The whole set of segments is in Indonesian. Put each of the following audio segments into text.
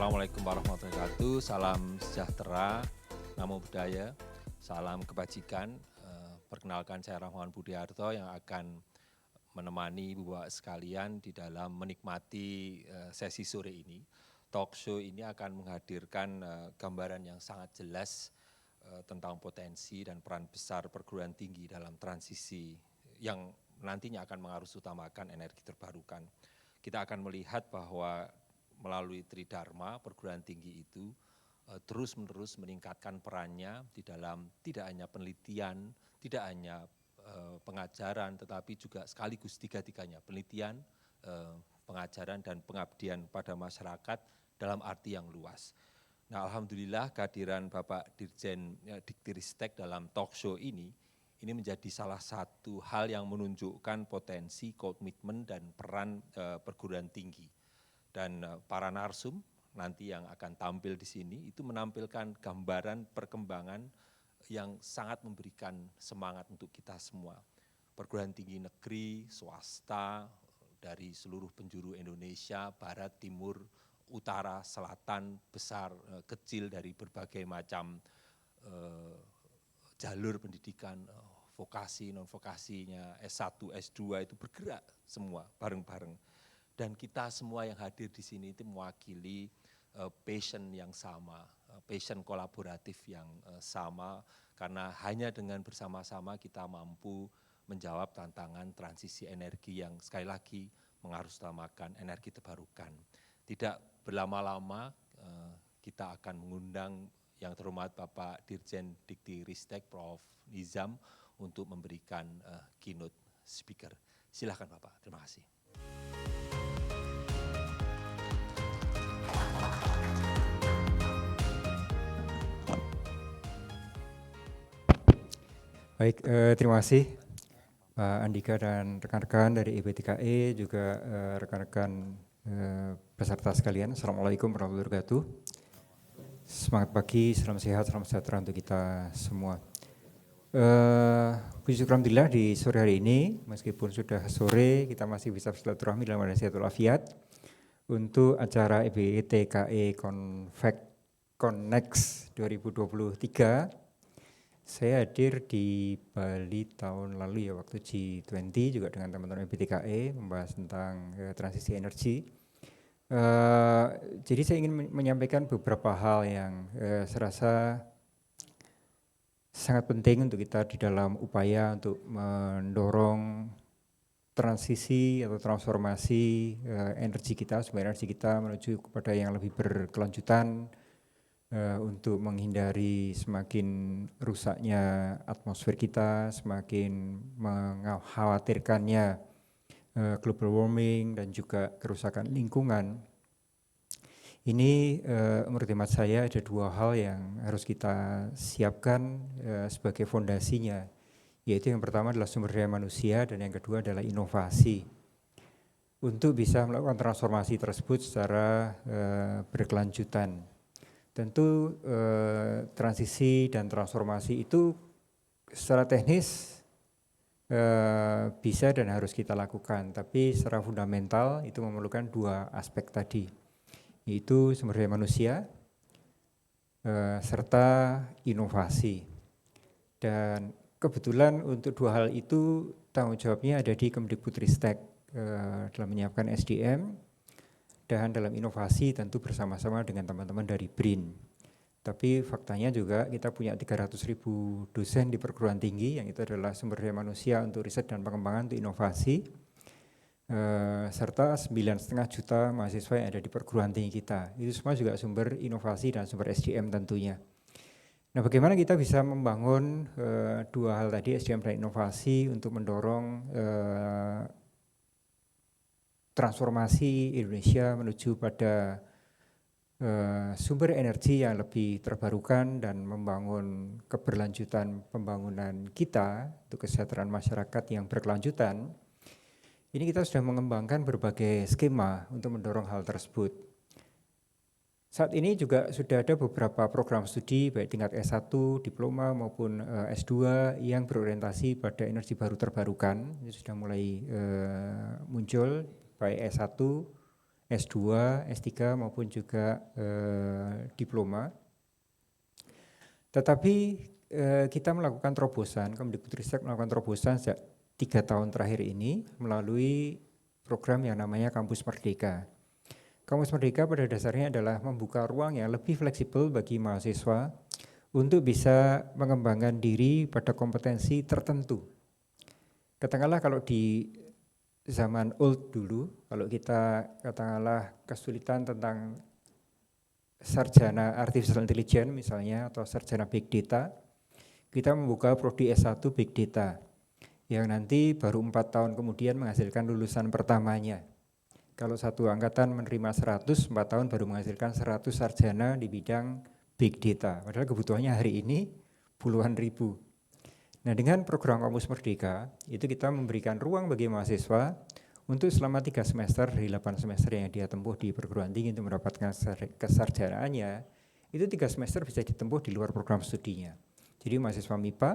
Assalamualaikum warahmatullahi wabarakatuh, salam sejahtera, namo buddhaya, salam kebajikan. Perkenalkan saya Rahman Budiarto yang akan menemani Bapak sekalian di dalam menikmati sesi sore ini. Talk show ini akan menghadirkan gambaran yang sangat jelas tentang potensi dan peran besar perguruan tinggi dalam transisi yang nantinya akan mengarus utamakan energi terbarukan. Kita akan melihat bahwa melalui Tridharma, perguruan tinggi itu terus-menerus meningkatkan perannya di dalam tidak hanya penelitian, tidak hanya pengajaran, tetapi juga sekaligus tiga-tiganya, penelitian, pengajaran, dan pengabdian pada masyarakat dalam arti yang luas. Nah, alhamdulillah kehadiran Bapak Dirjen Diktiristek dalam talk show ini menjadi salah satu hal yang menunjukkan potensi, komitmen, dan peran perguruan tinggi. Dan para narsum nanti yang akan tampil di sini itu menampilkan gambaran perkembangan yang sangat memberikan semangat untuk kita semua. Perguruan tinggi negeri, swasta, dari seluruh penjuru Indonesia, barat, timur, utara, selatan, besar, kecil, dari berbagai macam jalur pendidikan, vokasi, non-vokasinya, S1, S2 itu bergerak semua bareng-bareng. Dan kita semua yang hadir di sini itu mewakili passion yang sama, passion kolaboratif yang sama, karena hanya dengan bersama-sama kita mampu menjawab tantangan transisi energi yang sekali lagi mengharusutamakan energi terbarukan. Tidak berlama-lama kita akan mengundang yang terhormat Bapak Dirjen Diktiristek Prof. Nizam untuk memberikan keynote speaker. Silakan Bapak, terima kasih. Baik, terima kasih Pak Andika dan rekan-rekan dari IPTKE, juga rekan-rekan peserta sekalian. Assalamualaikum warahmatullahi wabarakatuh. Semangat pagi, salam sehat, salam sejahtera untuk kita semua. Puji syukur alhamdulillah di sore hari ini, meskipun sudah sore, kita masih bisa bersilaturahmi dalam keadaan sehat walafiat untuk acara IPTKE Connect 2023. Saya hadir di Bali tahun lalu ya, waktu G20 juga dengan teman-teman IPTKE membahas tentang transisi energi. Jadi saya ingin menyampaikan beberapa hal yang saya rasa sangat penting untuk kita di dalam upaya untuk mendorong transisi atau transformasi energi kita, sumber energi kita menuju kepada yang lebih berkelanjutan, untuk menghindari semakin rusaknya atmosfer kita, semakin mengkhawatirkannya global warming dan juga kerusakan lingkungan. Ini menurut hemat saya ada dua hal yang harus kita siapkan sebagai fondasinya, yaitu yang pertama adalah sumber daya manusia dan yang kedua adalah inovasi. Untuk bisa melakukan transformasi tersebut secara berkelanjutan. Tentu transisi dan transformasi itu secara teknis bisa dan harus kita lakukan, tapi secara fundamental itu memerlukan dua aspek tadi, yaitu sumber daya manusia serta inovasi. Dan kebetulan untuk dua hal itu tanggung jawabnya ada di Kemdikbudristek dalam menyiapkan SDM, dan dalam inovasi tentu bersama-sama dengan teman-teman dari BRIN. Tapi faktanya juga kita punya 300.000 dosen di perguruan tinggi, yang itu adalah sumber daya manusia untuk riset dan pengembangan untuk inovasi, serta 9,5 juta mahasiswa yang ada di perguruan tinggi kita. Itu semua juga sumber inovasi dan sumber SDM tentunya. Nah, bagaimana kita bisa membangun dua hal tadi, SDM dan inovasi, untuk mendorong transformasi Indonesia menuju pada sumber energi yang lebih terbarukan dan membangun keberlanjutan pembangunan kita untuk kesejahteraan masyarakat yang berkelanjutan. Ini kita sudah mengembangkan berbagai skema untuk mendorong hal tersebut. Saat ini juga sudah ada beberapa program studi baik tingkat S1, diploma maupun S2 yang berorientasi pada energi baru terbarukan. Ini sudah mulai muncul baik S1, S2, S3 maupun juga diploma. Tetapi kita melakukan terobosan, Kemdikbudristek melakukan terobosan sejak 3 tahun terakhir ini melalui program yang namanya Kampus Merdeka. Kampus Merdeka pada dasarnya adalah membuka ruang yang lebih fleksibel bagi mahasiswa untuk bisa mengembangkan diri pada kompetensi tertentu. Katakanlah kalau di zaman old dulu, kalau kita katakanlah kesulitan tentang sarjana artificial intelligence misalnya atau sarjana big data, kita membuka prodi S1 big data yang nanti baru 4 tahun kemudian menghasilkan lulusan pertamanya. Kalau satu angkatan menerima 100, 4 tahun baru menghasilkan 100 sarjana di bidang big data. Padahal kebutuhannya hari ini puluhan ribu. Nah, dengan program Kampus Merdeka, itu kita memberikan ruang bagi mahasiswa untuk selama 3 semester dari 8 semester yang dia tempuh di perguruan tinggi untuk mendapatkan kesarjanaannya, itu 3 semester bisa ditempuh di luar program studinya. Jadi mahasiswa MIPA,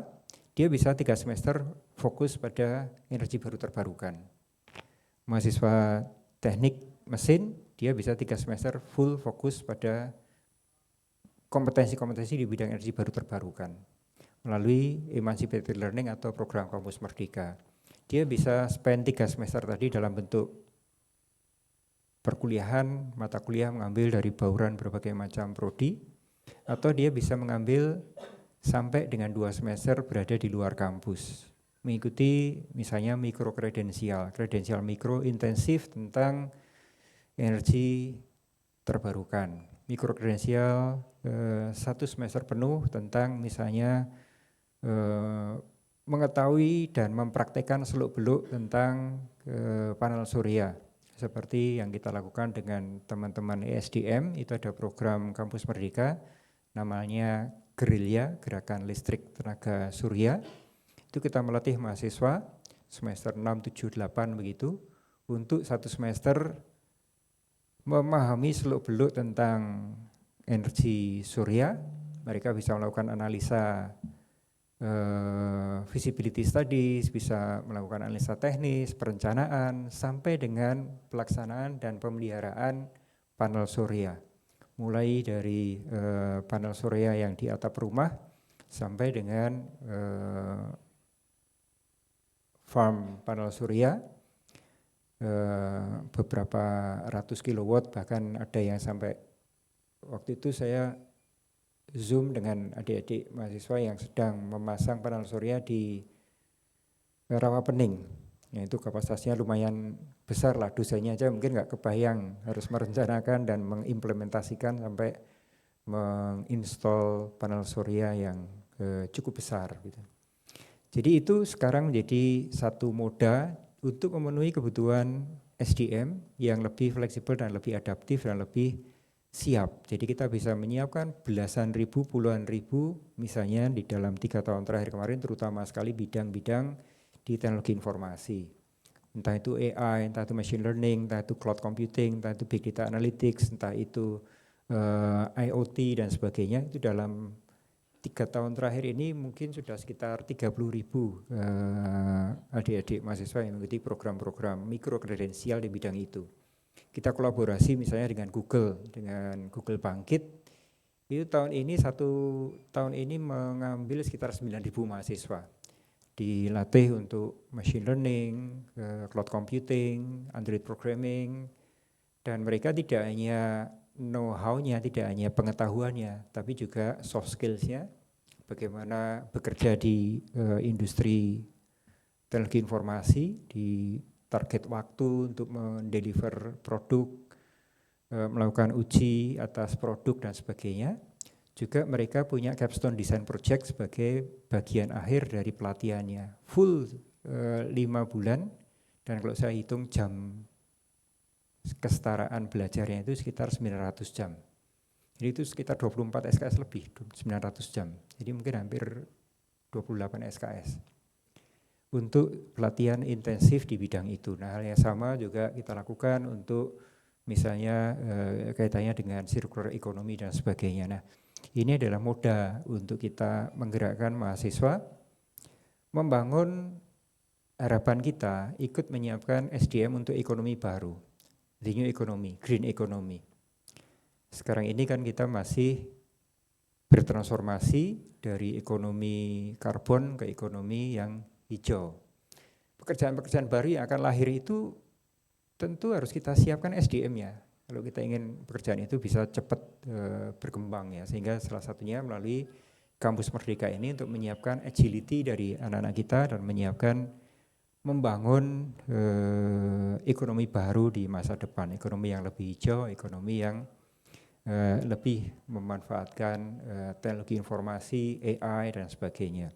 dia bisa 3 semester fokus pada energi baru terbarukan. Mahasiswa teknik mesin, dia bisa 3 semester full fokus pada kompetensi-kompetensi di bidang energi baru terbarukan melalui Emancipated Learning atau program Kampus Merdeka. Dia bisa spend 3 semester tadi dalam bentuk perkuliahan, mata kuliah mengambil dari bauran berbagai macam prodi, atau dia bisa mengambil sampai dengan 2 semester berada di luar kampus, mengikuti misalnya mikro kredensial mikro intensif tentang energi terbarukan. Mikro kredensial 1 semester penuh tentang misalnya mengetahui dan mempraktekkan seluk-beluk tentang panel surya. Seperti yang kita lakukan dengan teman-teman ESDM, itu ada program Kampus Merdeka, namanya Gerilya, Gerakan Listrik Tenaga Surya. Itu kita melatih mahasiswa semester 6, 7, 8 begitu, untuk 1 semester memahami seluk-beluk tentang energi surya. Mereka bisa melakukan analisa feasibility studies, bisa melakukan analisa teknis, perencanaan, sampai dengan pelaksanaan dan pemeliharaan panel surya. Mulai dari panel surya yang di atap rumah sampai dengan farm panel surya beberapa ratus kilowatt, bahkan ada yang sampai waktu itu saya Zoom dengan adik-adik mahasiswa yang sedang memasang panel surya di Rawapening. Itu kapasitasnya lumayan besar lah, dosanya aja mungkin nggak kebayang, harus merencanakan dan mengimplementasikan sampai menginstall panel surya yang cukup besar gitu. Jadi itu sekarang menjadi satu moda untuk memenuhi kebutuhan SDM yang lebih fleksibel dan lebih adaptif dan lebih siap. Jadi kita bisa menyiapkan belasan ribu, puluhan ribu misalnya di dalam 3 tahun terakhir kemarin, terutama sekali bidang-bidang di teknologi informasi. Entah itu AI, entah itu machine learning, entah itu cloud computing, entah itu big data analytics, entah itu IoT dan sebagainya. Itu dalam 3 tahun terakhir ini mungkin sudah sekitar 30.000 adik-adik mahasiswa yang mengikuti program-program mikro kredensial di bidang itu. Kita kolaborasi misalnya dengan Google Bangkit. Itu tahun ini mengambil sekitar 9.000 mahasiswa. Dilatih untuk machine learning, cloud computing, Android programming, dan mereka tidak hanya know-how-nya, tidak hanya pengetahuannya, tapi juga soft skills-nya, bagaimana bekerja di industri teknologi informasi, di target waktu untuk mendeliver produk, melakukan uji atas produk dan sebagainya. Juga mereka punya capstone design project sebagai bagian akhir dari pelatihannya. Full 5 bulan, dan kalau saya hitung jam kesetaraan belajarnya itu sekitar 900 jam. Jadi itu sekitar 24 SKS lebih, 900 jam. Jadi mungkin hampir 28 SKS. Untuk pelatihan intensif di bidang itu. Nah, hal yang sama juga kita lakukan untuk misalnya kaitannya dengan circular economy dan sebagainya. Nah, ini adalah moda untuk kita menggerakkan mahasiswa, membangun harapan kita ikut menyiapkan SDM untuk ekonomi baru. the new economy, green economy. Sekarang ini kan kita masih bertransformasi dari ekonomi karbon ke ekonomi yang hijau. Pekerjaan-pekerjaan baru yang akan lahir itu tentu harus kita siapkan SDM-nya. Kalau kita ingin pekerjaan itu bisa cepat berkembang ya, sehingga salah satunya melalui Kampus Merdeka ini untuk menyiapkan agility dari anak-anak kita dan menyiapkan membangun ekonomi baru di masa depan, ekonomi yang lebih hijau, ekonomi yang lebih memanfaatkan teknologi informasi, AI dan sebagainya.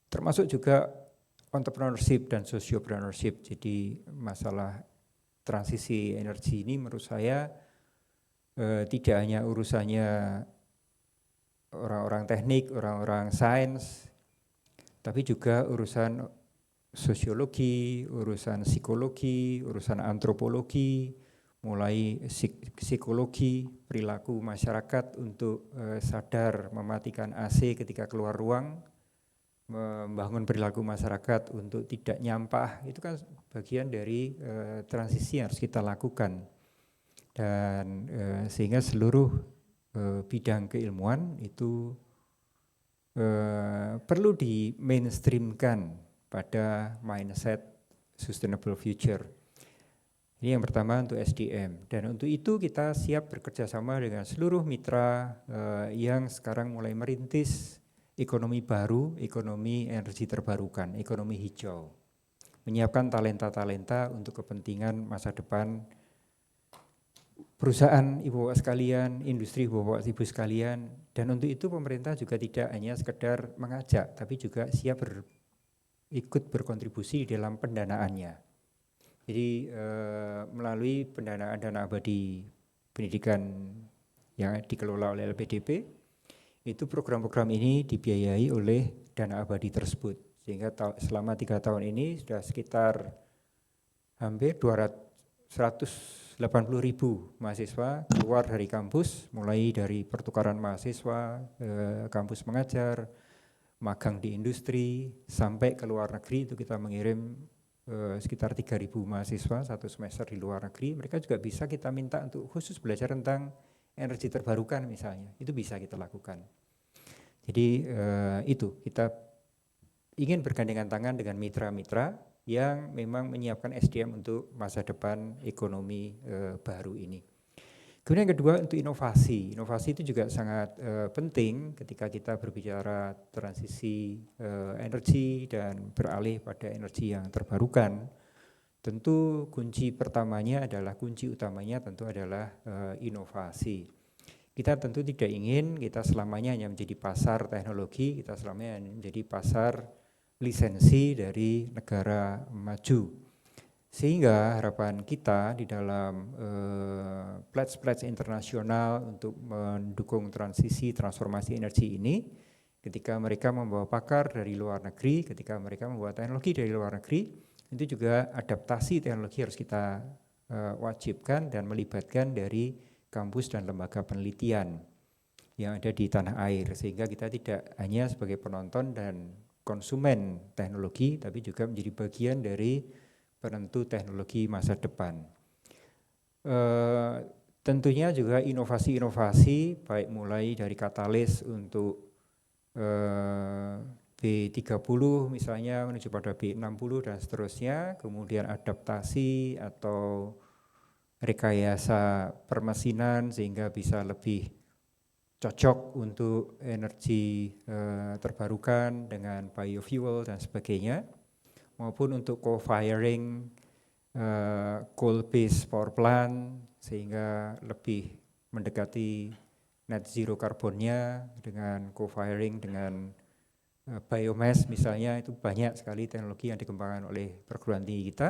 Termasuk juga entrepreneurship dan sociopreneurship. Jadi masalah transisi energi ini menurut saya tidak hanya urusannya orang-orang teknik, orang-orang sains, tapi juga urusan sosiologi, urusan psikologi, urusan antropologi, mulai psikologi, perilaku masyarakat untuk sadar mematikan AC ketika keluar ruang, membangun perilaku masyarakat untuk tidak nyampah, itu kan bagian dari transisi yang harus kita lakukan. Dan sehingga seluruh bidang keilmuan itu perlu di mainstreamkan pada mindset sustainable future. Ini yang pertama untuk SDM, dan untuk itu kita siap bekerja sama dengan seluruh mitra yang sekarang mulai merintis ekonomi baru, ekonomi energi terbarukan, ekonomi hijau. Menyiapkan talenta-talenta untuk kepentingan masa depan perusahaan ibu bapak sekalian, industri ibu bapak ibu sekalian, dan untuk itu pemerintah juga tidak hanya sekedar mengajak, tapi juga siap ikut berkontribusi dalam pendanaannya. Jadi melalui pendanaan dana abadi pendidikan yang dikelola oleh LPDP, itu program-program ini dibiayai oleh dana abadi tersebut. Sehingga selama 3 tahun ini sudah sekitar hampir 180.000 mahasiswa keluar dari kampus, mulai dari pertukaran mahasiswa, kampus mengajar, magang di industri, sampai ke luar negeri. Itu kita mengirim sekitar 3.000 mahasiswa satu semester di luar negeri. Mereka juga bisa kita minta untuk khusus belajar tentang energi terbarukan misalnya, itu bisa kita lakukan. Jadi itu kita ingin bergandengan tangan dengan mitra-mitra yang memang menyiapkan SDM untuk masa depan ekonomi baru ini. Kemudian yang kedua untuk inovasi. Inovasi itu juga sangat penting ketika kita berbicara transisi energi dan beralih pada energi yang terbarukan. Tentu kunci pertamanya adalah, kunci utamanya tentu adalah inovasi. Kita tentu tidak ingin kita selamanya hanya menjadi pasar teknologi, kita selamanya menjadi pasar lisensi dari negara maju. Sehingga harapan kita di dalam pledge-pledge internasional untuk mendukung transisi transformasi energi ini, ketika mereka membawa pakar dari luar negeri, ketika mereka membawa teknologi dari luar negeri, itu juga adaptasi teknologi harus kita wajibkan dan melibatkan dari kampus dan lembaga penelitian yang ada di tanah air, sehingga kita tidak hanya sebagai penonton dan konsumen teknologi, tapi juga menjadi bagian dari penentu teknologi masa depan. Tentunya juga inovasi-inovasi, baik mulai dari katalis untuk B30 misalnya menuju pada B60 dan seterusnya, kemudian adaptasi atau rekayasa permesinan sehingga bisa lebih cocok untuk energi terbarukan dengan biofuel dan sebagainya, maupun untuk co-firing coal-based power plant sehingga lebih mendekati net zero karbonnya dengan co-firing dengan biomass misalnya. Itu banyak sekali teknologi yang dikembangkan oleh perguruan tinggi kita.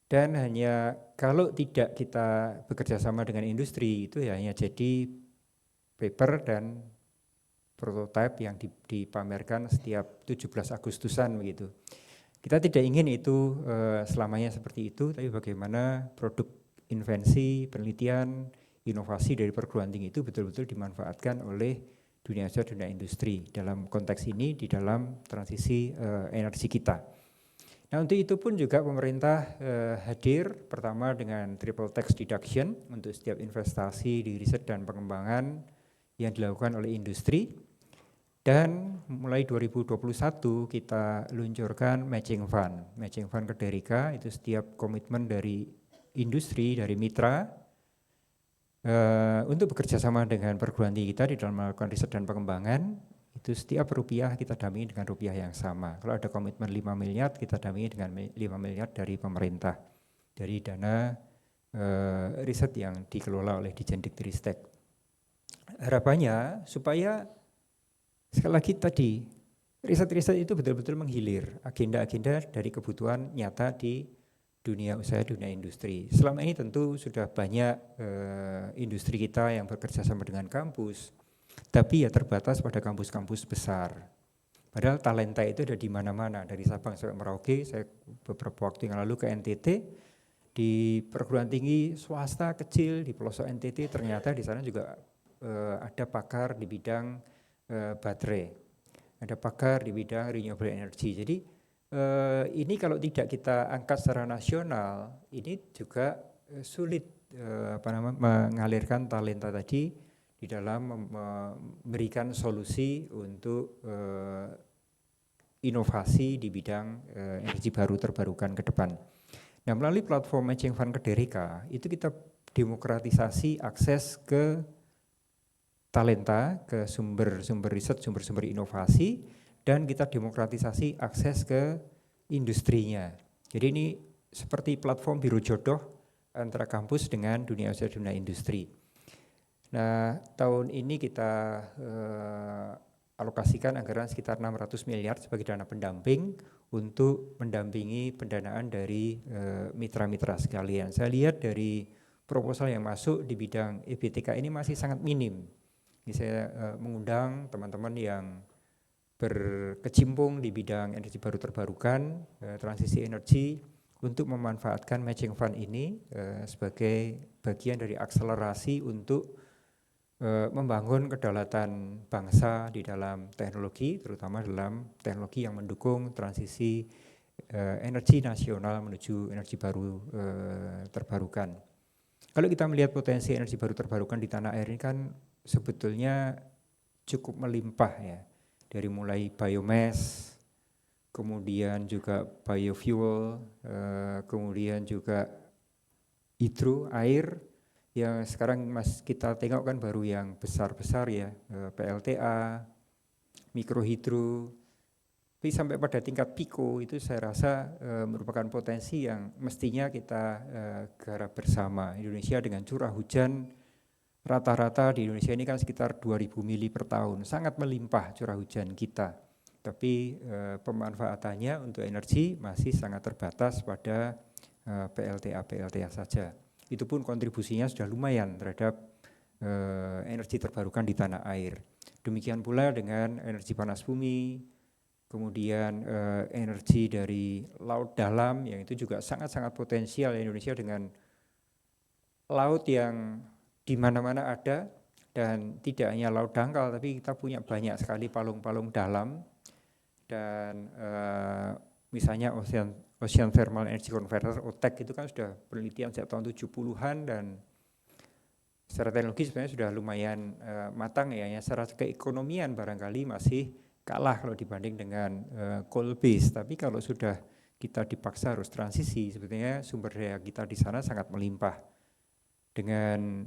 Dan hanya kalau tidak kita bekerja sama dengan industri, itu ya hanya jadi paper dan prototipe yang dipamerkan setiap 17 Agustusan begitu. Kita tidak ingin itu selamanya seperti itu, tapi bagaimana produk invensi, penelitian, inovasi dari perguruan tinggi itu betul-betul dimanfaatkan oleh dunia usaha, dunia industri dalam konteks ini di dalam transisi energi kita. Nah, untuk itu pun juga pemerintah hadir pertama dengan triple tax deduction untuk setiap investasi di riset dan pengembangan yang dilakukan oleh industri. Dan mulai 2021 kita luncurkan matching fund. Matching fund Kederika itu setiap komitmen dari industri, dari mitra untuk bekerja sama dengan perguruan tinggi kita di dalam melakukan riset dan pengembangan, itu setiap rupiah kita dampingi dengan rupiah yang sama. Kalau ada komitmen 5 miliar, kita dampingi dengan 5 miliar dari pemerintah, dari dana riset yang dikelola oleh Dijen Diktiristek. Harapannya supaya sekali lagi tadi, riset-riset itu betul-betul menghilir agenda-agenda dari kebutuhan nyata di dunia usaha, dunia industri. Selama ini tentu sudah banyak industri kita yang bekerja sama dengan kampus, tapi ya terbatas pada kampus-kampus besar. Padahal talenta itu ada di mana-mana, dari Sabang sampai Merauke. Saya beberapa waktu yang lalu ke NTT, di perguruan tinggi swasta kecil di pelosok NTT, ternyata di sana juga ada pakar di bidang baterai, ada pakar di bidang renewable energy. Jadi ini kalau tidak kita angkat secara nasional, ini juga sulit mengalirkan talenta tadi di dalam memberikan solusi untuk inovasi di bidang energi baru terbarukan ke depan. Nah, melalui platform Matching Fund Kederika itu kita demokratisasi akses ke talenta, ke sumber-sumber riset, sumber-sumber inovasi, dan kita demokratisasi akses ke industrinya. Jadi ini seperti platform biru jodoh antara kampus dengan dunia usaha, dunia industri. Nah, tahun ini kita alokasikan anggaran sekitar 600 miliar sebagai dana pendamping untuk mendampingi pendanaan dari mitra-mitra sekalian. Saya lihat dari proposal yang masuk di bidang EBTK ini masih sangat minim. Ini saya mengundang teman-teman yang berkecimpung di bidang energi baru terbarukan, transisi energi, untuk memanfaatkan matching fund ini sebagai bagian dari akselerasi untuk membangun kedaulatan bangsa di dalam teknologi, terutama dalam teknologi yang mendukung transisi energi nasional menuju energi baru terbarukan. Kalau kita melihat potensi energi baru terbarukan di tanah air ini kan sebetulnya cukup melimpah ya, dari mulai biomass, kemudian juga biofuel, kemudian juga hidro, air, yang sekarang kita tengok kan baru yang besar-besar ya, PLTA, mikrohidro, tapi sampai pada tingkat piko itu saya rasa merupakan potensi yang mestinya kita garap bersama. Indonesia dengan curah hujan rata-rata di Indonesia ini kan sekitar 2000 mili per tahun, sangat melimpah curah hujan kita. Tapi pemanfaatannya untuk energi masih sangat terbatas pada PLTA saja. Itu pun kontribusinya sudah lumayan terhadap energi terbarukan di tanah air. Demikian pula dengan energi panas bumi, kemudian energi dari laut dalam yang itu juga sangat-sangat potensial. Indonesia dengan laut yang di mana-mana ada, dan tidak hanya laut dangkal, tapi kita punya banyak sekali palung-palung dalam, dan misalnya Ocean Thermal Energy Converter, OTEC itu kan sudah penelitian sejak tahun 70-an, dan secara teknologi sebenarnya sudah lumayan matang ya, secara keekonomian barangkali masih kalah kalau dibanding dengan coal base, tapi kalau sudah kita dipaksa harus transisi, sebetulnya sumber daya kita di sana sangat melimpah. Dengan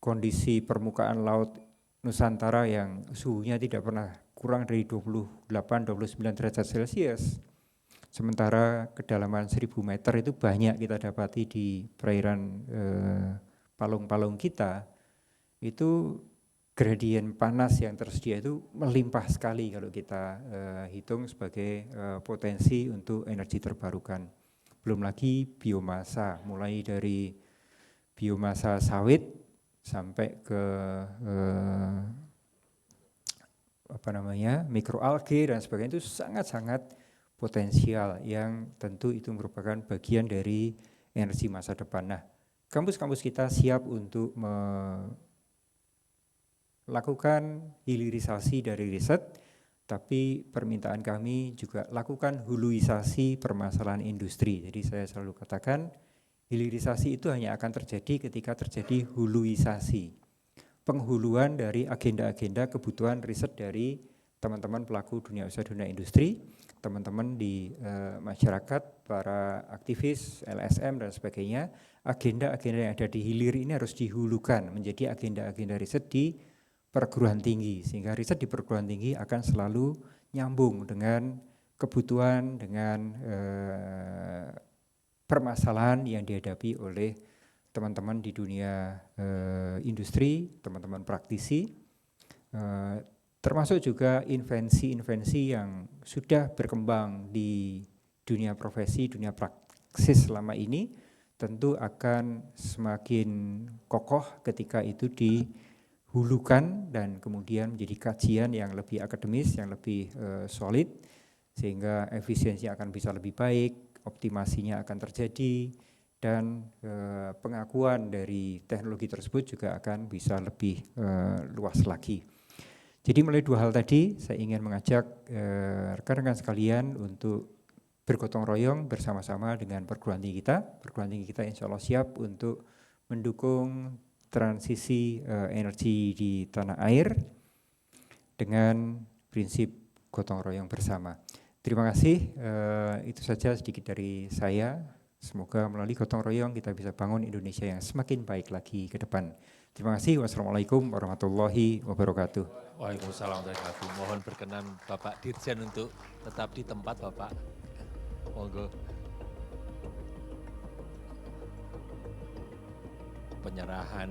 kondisi permukaan laut Nusantara yang suhunya tidak pernah kurang dari 28-29 derajat Celcius, sementara kedalaman 1000 meter itu banyak kita dapati di perairan palung-palung kita, itu gradien panas yang tersedia itu melimpah sekali kalau kita hitung sebagai potensi untuk energi terbarukan. Belum lagi biomasa, mulai dari biomasa sawit sampai ke mikroalge dan sebagainya, itu sangat-sangat potensial yang tentu itu merupakan bagian dari energi masa depan. Nah, kampus-kampus kita siap untuk melakukan hilirisasi dari riset, tapi permintaan kami juga lakukan huluisasi permasalahan industri. Jadi saya selalu katakan hilirisasi itu hanya akan terjadi ketika terjadi huluisasi, penghuluan dari agenda-agenda kebutuhan riset dari teman-teman pelaku dunia usaha, dunia industri, teman-teman di masyarakat, para aktivis, LSM dan sebagainya. Agenda-agenda yang ada di hilir ini harus dihulukan menjadi agenda-agenda riset di perguruan tinggi, sehingga riset di perguruan tinggi akan selalu nyambung dengan kebutuhan, dengan permasalahan yang dihadapi oleh teman-teman di dunia industri, teman-teman praktisi, termasuk juga invensi-invensi yang sudah berkembang di dunia profesi, dunia praksis selama ini, tentu akan semakin kokoh ketika itu dihulukan dan kemudian menjadi kajian yang lebih akademis, yang lebih solid, sehingga efisiensi akan bisa lebih baik, optimasinya akan terjadi, dan pengakuan dari teknologi tersebut juga akan bisa lebih luas lagi. Jadi melalui dua hal tadi saya ingin mengajak rekan-rekan sekalian untuk bergotong royong bersama-sama dengan perguruan tinggi kita. Perguruan tinggi kita insya Allah siap untuk mendukung transisi energi di tanah air dengan prinsip gotong royong bersama. Terima kasih, itu saja sedikit dari saya. Semoga melalui gotong royong kita bisa bangun Indonesia yang semakin baik lagi ke depan. Terima kasih. Wassalamualaikum warahmatullahi wabarakatuh. Waalaikumsalam warahmatullahi wabarakatuh. Mohon berkenan Bapak Dirjen untuk tetap di tempat Bapak. Monggo. Penyerahan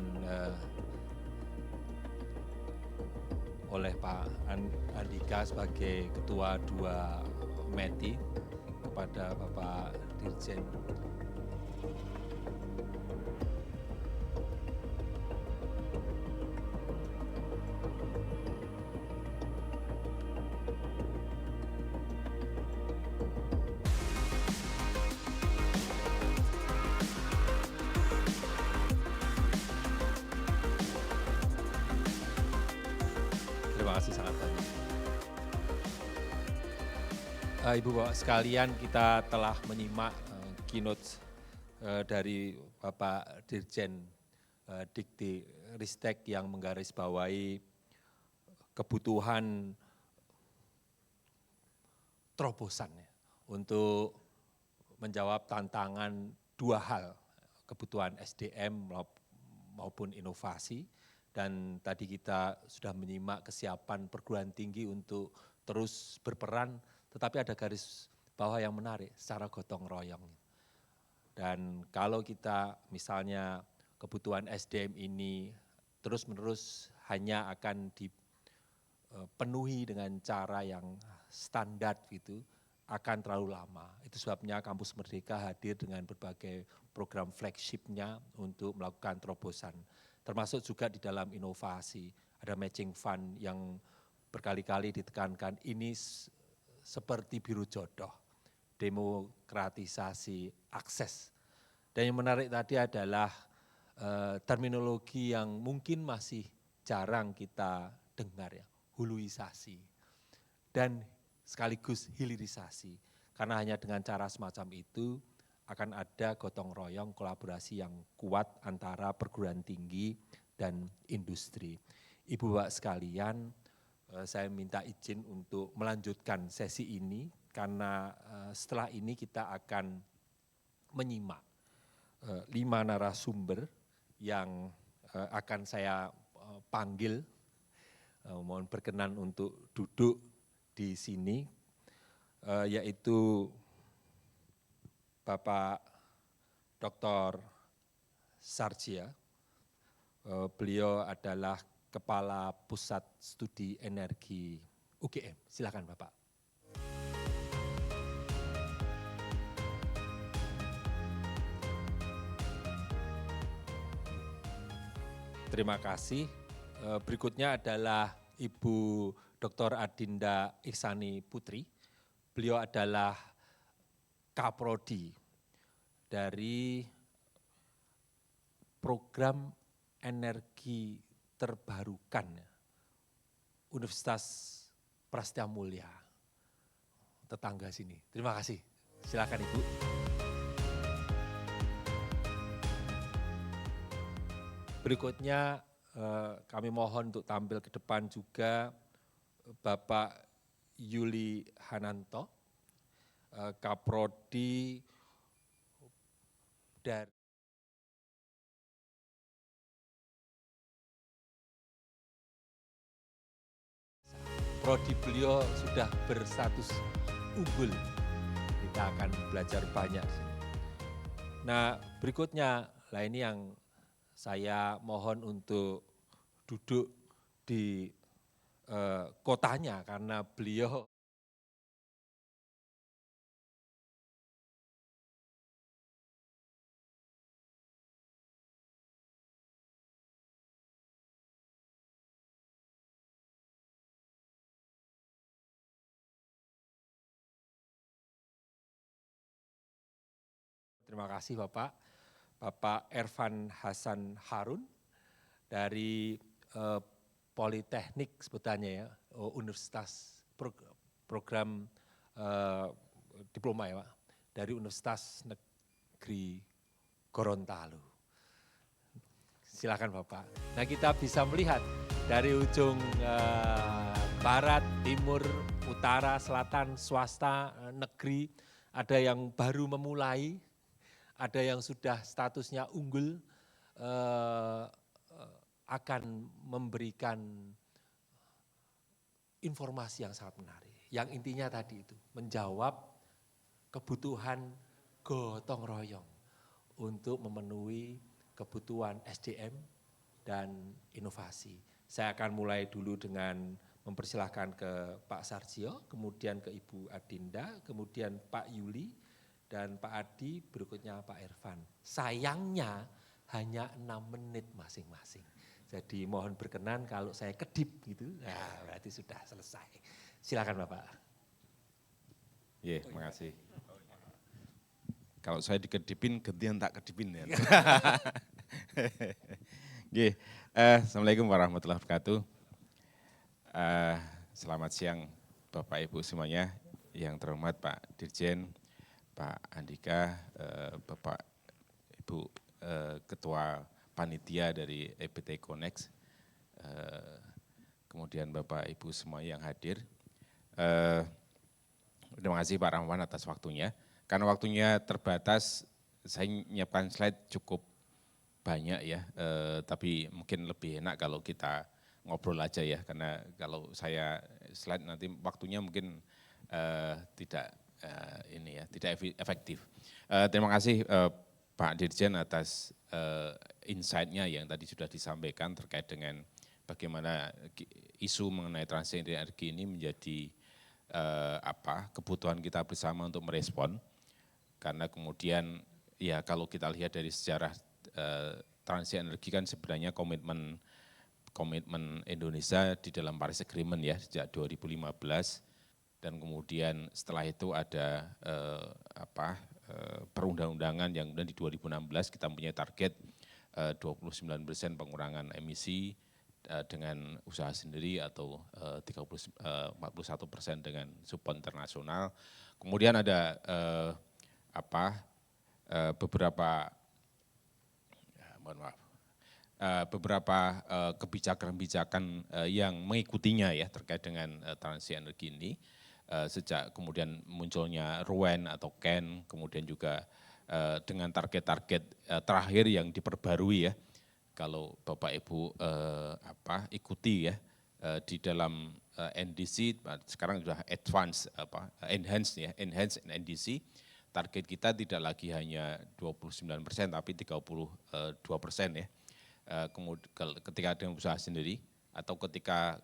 oleh Pak Andika sebagai Ketua 2 METI kepada Bapak Dirjen. Terima kasih sangat banyak. Ibu Bapak sekalian, kita telah menyimak keynote dari Bapak Dirjen Dikti Ristek yang menggarisbawahi kebutuhan terobosan untuk menjawab tantangan dua hal, kebutuhan SDM maupun inovasi. Dan tadi kita sudah menyimak kesiapan perguruan tinggi untuk terus berperan, tetapi ada garis bawah yang menarik secara gotong royong. Dan kalau kita misalnya kebutuhan SDM ini terus-menerus hanya akan dipenuhi dengan cara yang standar gitu, akan terlalu lama. Itu sebabnya Kampus Merdeka hadir dengan berbagai program flagship-nya untuk melakukan terobosan. Termasuk juga di dalam inovasi, ada matching fund yang berkali-kali ditekankan, ini seperti biru jodoh, demokratisasi akses. Dan yang menarik tadi adalah terminologi yang mungkin masih jarang kita dengar ya, huluisasi dan sekaligus hilirisasi. Karena hanya dengan cara semacam itu akan ada gotong royong kolaborasi yang kuat antara perguruan tinggi dan industri. Ibu Bapak sekalian, saya minta izin untuk melanjutkan sesi ini karena setelah ini kita akan menyimak 5 narasumber yang akan saya panggil. Mohon berkenan untuk duduk di sini, yaitu Bapak Dr. Sarjia. Beliau adalah Kepala Pusat Studi Energi UGM. Silakan Bapak. Terima kasih. Berikutnya adalah Ibu Dr. Adinda Ihsani Putri. Beliau adalah Kaprodi dari Program Energi Terbarukan Universitas Prasetya Mulia, tetangga sini. Terima kasih. Silakan Ibu. Berikutnya kami mohon untuk tampil ke depan juga Bapak Yuli Hananto, Kaprodi dari Prodi beliau sudah berstatus unggul. Kita akan belajar banyak di sini. Nah, berikutnya, lah ini yang saya mohon untuk duduk di kotanya karena beliau terima kasih Bapak Ervan Hasan Harun dari Politeknik sebutannya ya, Universitas program diploma ya Pak, dari Universitas Negeri Gorontalo. Silakan Bapak. Nah kita bisa melihat dari ujung barat, timur, utara, selatan, swasta, negeri, ada yang baru memulai, ada yang sudah statusnya unggul, akan memberikan informasi yang sangat menarik. Yang intinya tadi itu, menjawab kebutuhan gotong royong untuk memenuhi kebutuhan SDM dan inovasi. Saya akan mulai dulu dengan mempersilahkan ke Pak Sarjio, kemudian ke Ibu Adinda, kemudian Pak Yuli, dan Pak Adi, berikutnya Pak Ervan. Sayangnya hanya 6 menit masing-masing. Jadi mohon berkenan kalau saya kedip gitu, nah berarti sudah selesai. Silakan Bapak. Iya, makasih. Kalau saya dikedipin, gantian tak kedipin ya. Assalamualaikum warahmatullahi wabarakatuh. Selamat siang Bapak Ibu semuanya, yang terhormat Pak Dirjen, Pak Andika, Bapak Ibu Ketua Panitia dari EBT Connect, kemudian Bapak Ibu semua yang hadir. Terima kasih Pak Rahman atas waktunya. Karena waktunya terbatas, saya menyiapkan slide cukup banyak ya, tapi mungkin lebih enak kalau kita ngobrol aja ya, karena kalau saya slide nanti waktunya mungkin tidak efektif. Terima kasih Pak Dirjen atas insight-nya yang tadi sudah disampaikan terkait dengan bagaimana isu mengenai transisi energi ini menjadi kebutuhan kita bersama untuk merespon. Karena kemudian ya kalau kita lihat dari sejarah transisi energi kan sebenarnya komitmen Indonesia di dalam Paris Agreement ya sejak 2015, dan kemudian setelah itu ada perundang-undangan yang kemudian di 2016 kita punya target 29% pengurangan emisi dengan usaha sendiri atau 41% dengan support internasional. Kemudian ada beberapa kebijakan-kebijakan yang mengikutinya ya terkait dengan transisi energi ini, sejak kemudian munculnya RUEN atau CAN, kemudian juga dengan target-target terakhir yang diperbarui ya, kalau Bapak Ibu ikuti ya di dalam NDC, sekarang sudah enhanced NDC, target kita tidak lagi hanya 29% tapi 32% ya. Kemudian ketika dengan usaha sendiri atau ketika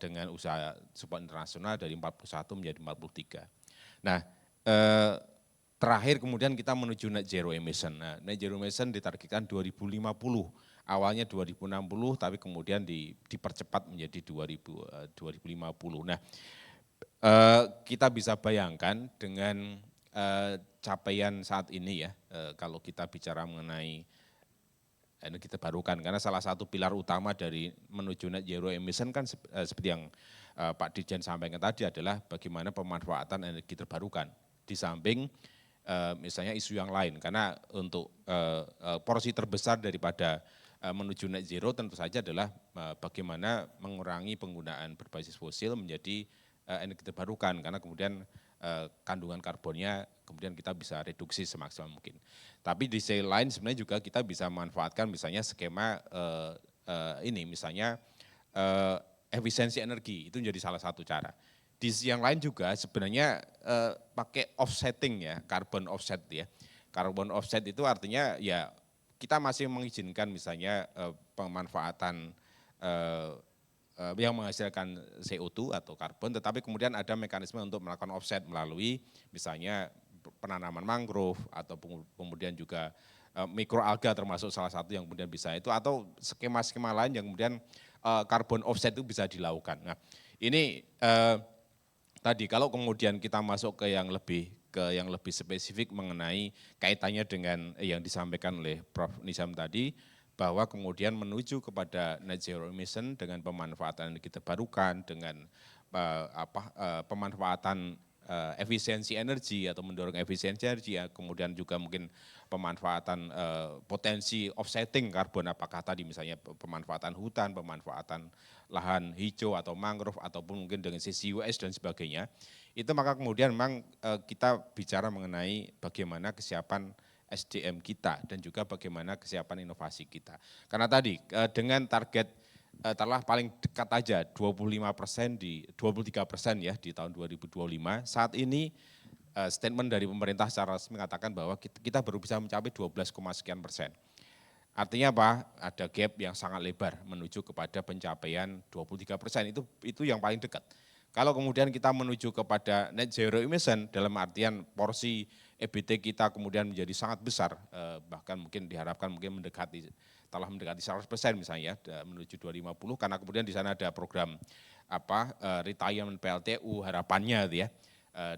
dengan usaha support internasional dari 41 menjadi 43. Nah, terakhir kemudian kita menuju net zero emission. Nah, net zero emission ditargetkan 2050. Awalnya 2060 tapi kemudian dipercepat menjadi 2050. Nah, kita bisa bayangkan dengan capaian saat ini ya, kalau kita bicara mengenai energi terbarukan, karena salah satu pilar utama dari menuju net zero emission kan seperti yang Pak Dirjen sampaikan tadi adalah bagaimana pemanfaatan energi terbarukan. Di samping misalnya isu yang lain, karena untuk porsi terbesar daripada menuju net zero tentu saja adalah bagaimana mengurangi penggunaan berbasis fosil menjadi energi terbarukan, karena kemudian kandungan karbonnya kemudian kita bisa reduksi semaksimal mungkin. Tapi di sisi lain sebenarnya juga kita bisa memanfaatkan misalnya skema ini misalnya efisiensi energi, itu menjadi salah satu cara. Di sisi yang lain juga sebenarnya pakai offsetting ya, carbon offset ya. Carbon offset itu artinya ya kita masih mengizinkan misalnya pemanfaatan yang menghasilkan CO2 atau karbon, tetapi kemudian ada mekanisme untuk melakukan offset melalui misalnya penanaman mangrove atau kemudian juga mikroalga termasuk salah satu yang kemudian bisa itu, atau skema-skema lain yang kemudian carbon offset itu bisa dilakukan. Nah ini tadi kalau kemudian kita masuk ke yang lebih spesifik mengenai kaitannya dengan yang disampaikan oleh Prof. Nizam tadi, bahwa kemudian menuju kepada net zero emission dengan pemanfaatan energi terbarukan, dengan pemanfaatan efisiensi energi atau mendorong efisiensi energi, ya, kemudian juga mungkin pemanfaatan potensi offsetting karbon, apakah tadi misalnya pemanfaatan hutan, pemanfaatan lahan hijau atau mangrove, ataupun mungkin dengan CCUS dan sebagainya, itu maka kemudian memang kita bicara mengenai bagaimana kesiapan SDM kita dan juga bagaimana kesiapan inovasi kita. Karena tadi dengan target telah paling dekat aja 25% 23% ya di tahun 2025. Saat ini statement dari pemerintah secara resmi mengatakan bahwa kita baru bisa mencapai 12, sekian persen. Artinya apa? Ada gap yang sangat lebar menuju kepada pencapaian 23%, itu yang paling dekat. Kalau kemudian kita menuju kepada net zero emission dalam artian porsi EBT kita kemudian menjadi sangat besar, bahkan mungkin diharapkan mungkin telah mendekati 100% misalnya menuju 2050, karena kemudian di sana ada program retirement PLTU harapannya gitu ya,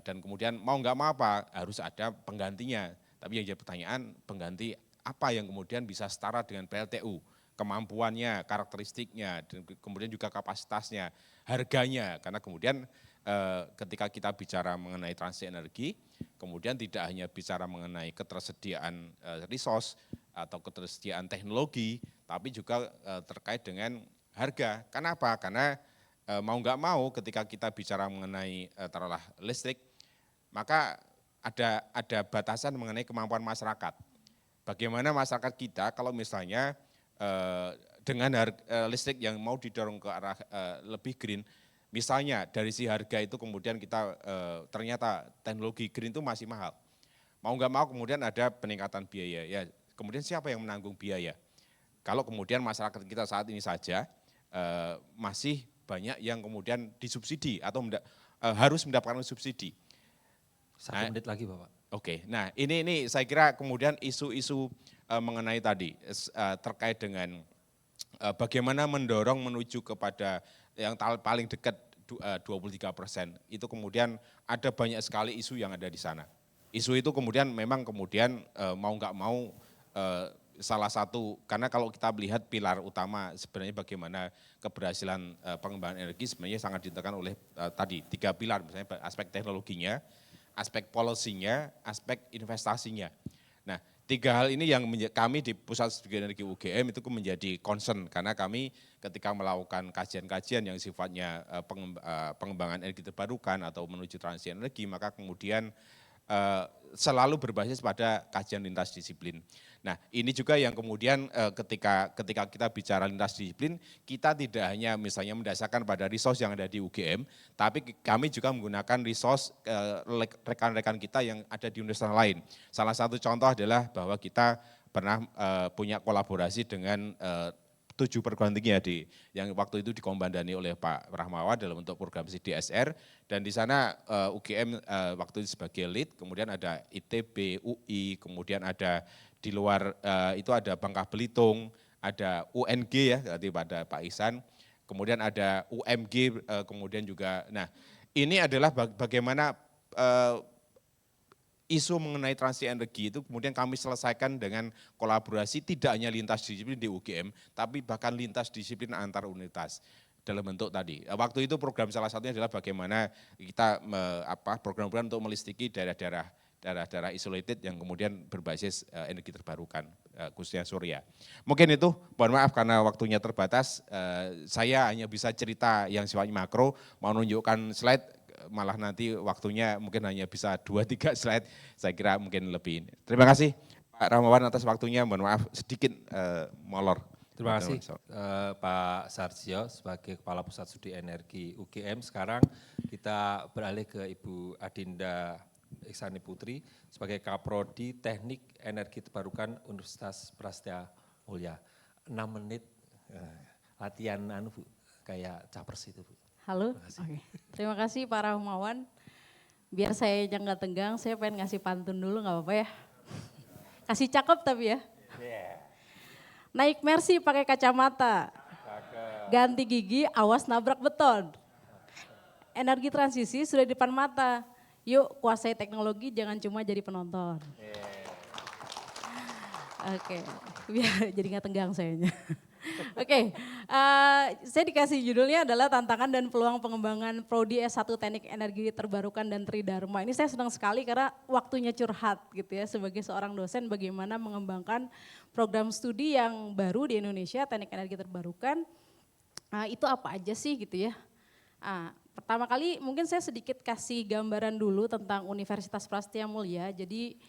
dan kemudian mau nggak mau apa harus ada penggantinya. Tapi yang jadi pertanyaan, pengganti apa yang kemudian bisa setara dengan PLTU? Kemampuannya, karakteristiknya, dan kemudian juga kapasitasnya, harganya, karena kemudian ketika kita bicara mengenai transisi energi, kemudian tidak hanya bicara mengenai ketersediaan resource atau ketersediaan teknologi, tapi juga terkait dengan harga. Kenapa? Karena mau nggak mau ketika kita bicara mengenai taruhlah listrik, maka ada batasan mengenai kemampuan masyarakat. Bagaimana masyarakat kita kalau misalnya dengan listrik yang mau didorong ke arah lebih green, misalnya dari si harga itu kemudian kita ternyata teknologi green itu masih mahal. Mau nggak mau kemudian ada peningkatan biaya. Ya, kemudian siapa yang menanggung biaya? Kalau kemudian masyarakat kita saat ini saja masih banyak yang kemudian disubsidi atau harus mendapatkan subsidi. 1 menit lagi Bapak. Oke, nah ini saya kira kemudian isu-isu mengenai tadi terkait dengan bagaimana mendorong menuju kepada yang paling dekat 23%, itu kemudian ada banyak sekali isu yang ada di sana. Isu itu kemudian memang kemudian mau nggak mau salah satu, karena kalau kita melihat pilar utama sebenarnya bagaimana keberhasilan pengembangan energi sebenarnya sangat ditentukan oleh tadi 3 pilar, misalnya aspek teknologinya, aspek policy-nya, aspek investasinya. Nah, 3 hal ini yang kami di Pusat Studi Energi UGM itu menjadi concern, karena kami ketika melakukan kajian-kajian yang sifatnya pengembangan energi terbarukan atau menuju transisi energi, maka kemudian selalu berbasis pada kajian lintas disiplin. Nah, ini juga yang kemudian ketika kita bicara lintas disiplin, kita tidak hanya misalnya mendasarkan pada resource yang ada di UGM, tapi kami juga menggunakan resource rekan-rekan kita yang ada di universitas lain. Salah satu contoh adalah bahwa kita pernah punya kolaborasi dengan 7 perguruan tinggi yang waktu itu dikombandani oleh Pak Rahmawan dalam bentuk program CDSR, dan di sana UGM waktu itu sebagai lead, kemudian ada ITB, UI, kemudian ada di luar itu ada Bangka Belitung, ada UNG ya tadi pada Pak Ihsan, kemudian ada UMG, kemudian juga, nah ini adalah bagaimana isu mengenai transisi energi itu kemudian kami selesaikan dengan kolaborasi tidak hanya lintas disiplin di UGM, tapi bahkan lintas disiplin antar universitas. dalam bentuk tadi. Waktu itu program salah satunya adalah bagaimana kita program-program untuk melistiki daerah-daerah isolated yang kemudian berbasis energi terbarukan, khususnya surya. Mungkin itu, mohon maaf karena waktunya terbatas, saya hanya bisa cerita yang sifatnya makro, mau menunjukkan slide, malah nanti waktunya mungkin hanya bisa 2-3 slide, saya kira mungkin lebih. Terima kasih Pak Rahmawan atas waktunya, mohon maaf sedikit molor. Terima kasih Pak Sarjio sebagai Kepala Pusat Studi Energi UGM. Sekarang kita beralih ke Ibu Adinda Iksani Putri sebagai Kaprodi Teknik Energi Terbarukan Universitas Prasetya Mulia. 6 menit latihan Bu, kayak capers itu Bu. Halo, oke. Terima kasih Pak Rahmawan. Biar saya yang nggak tegang, saya pengen ngasih pantun dulu nggak apa-apa ya. Kasih cakep tapi ya. Naik Mercy pakai kacamata, ganti gigi awas nabrak beton. Energi transisi sudah di depan mata, yuk kuasai teknologi jangan cuma jadi penonton. Oke, biar jadi nggak tegang sayanya. Oke, saya dikasih judulnya adalah tantangan dan peluang pengembangan Prodi S1 Teknik Energi Terbarukan dan Tridharma. Ini saya senang sekali karena waktunya curhat gitu ya sebagai seorang dosen bagaimana mengembangkan program studi yang baru di Indonesia Teknik Energi Terbarukan. Itu apa aja sih gitu ya. Pertama kali mungkin saya sedikit kasih gambaran dulu tentang Universitas Prasetya Mulia. Jadi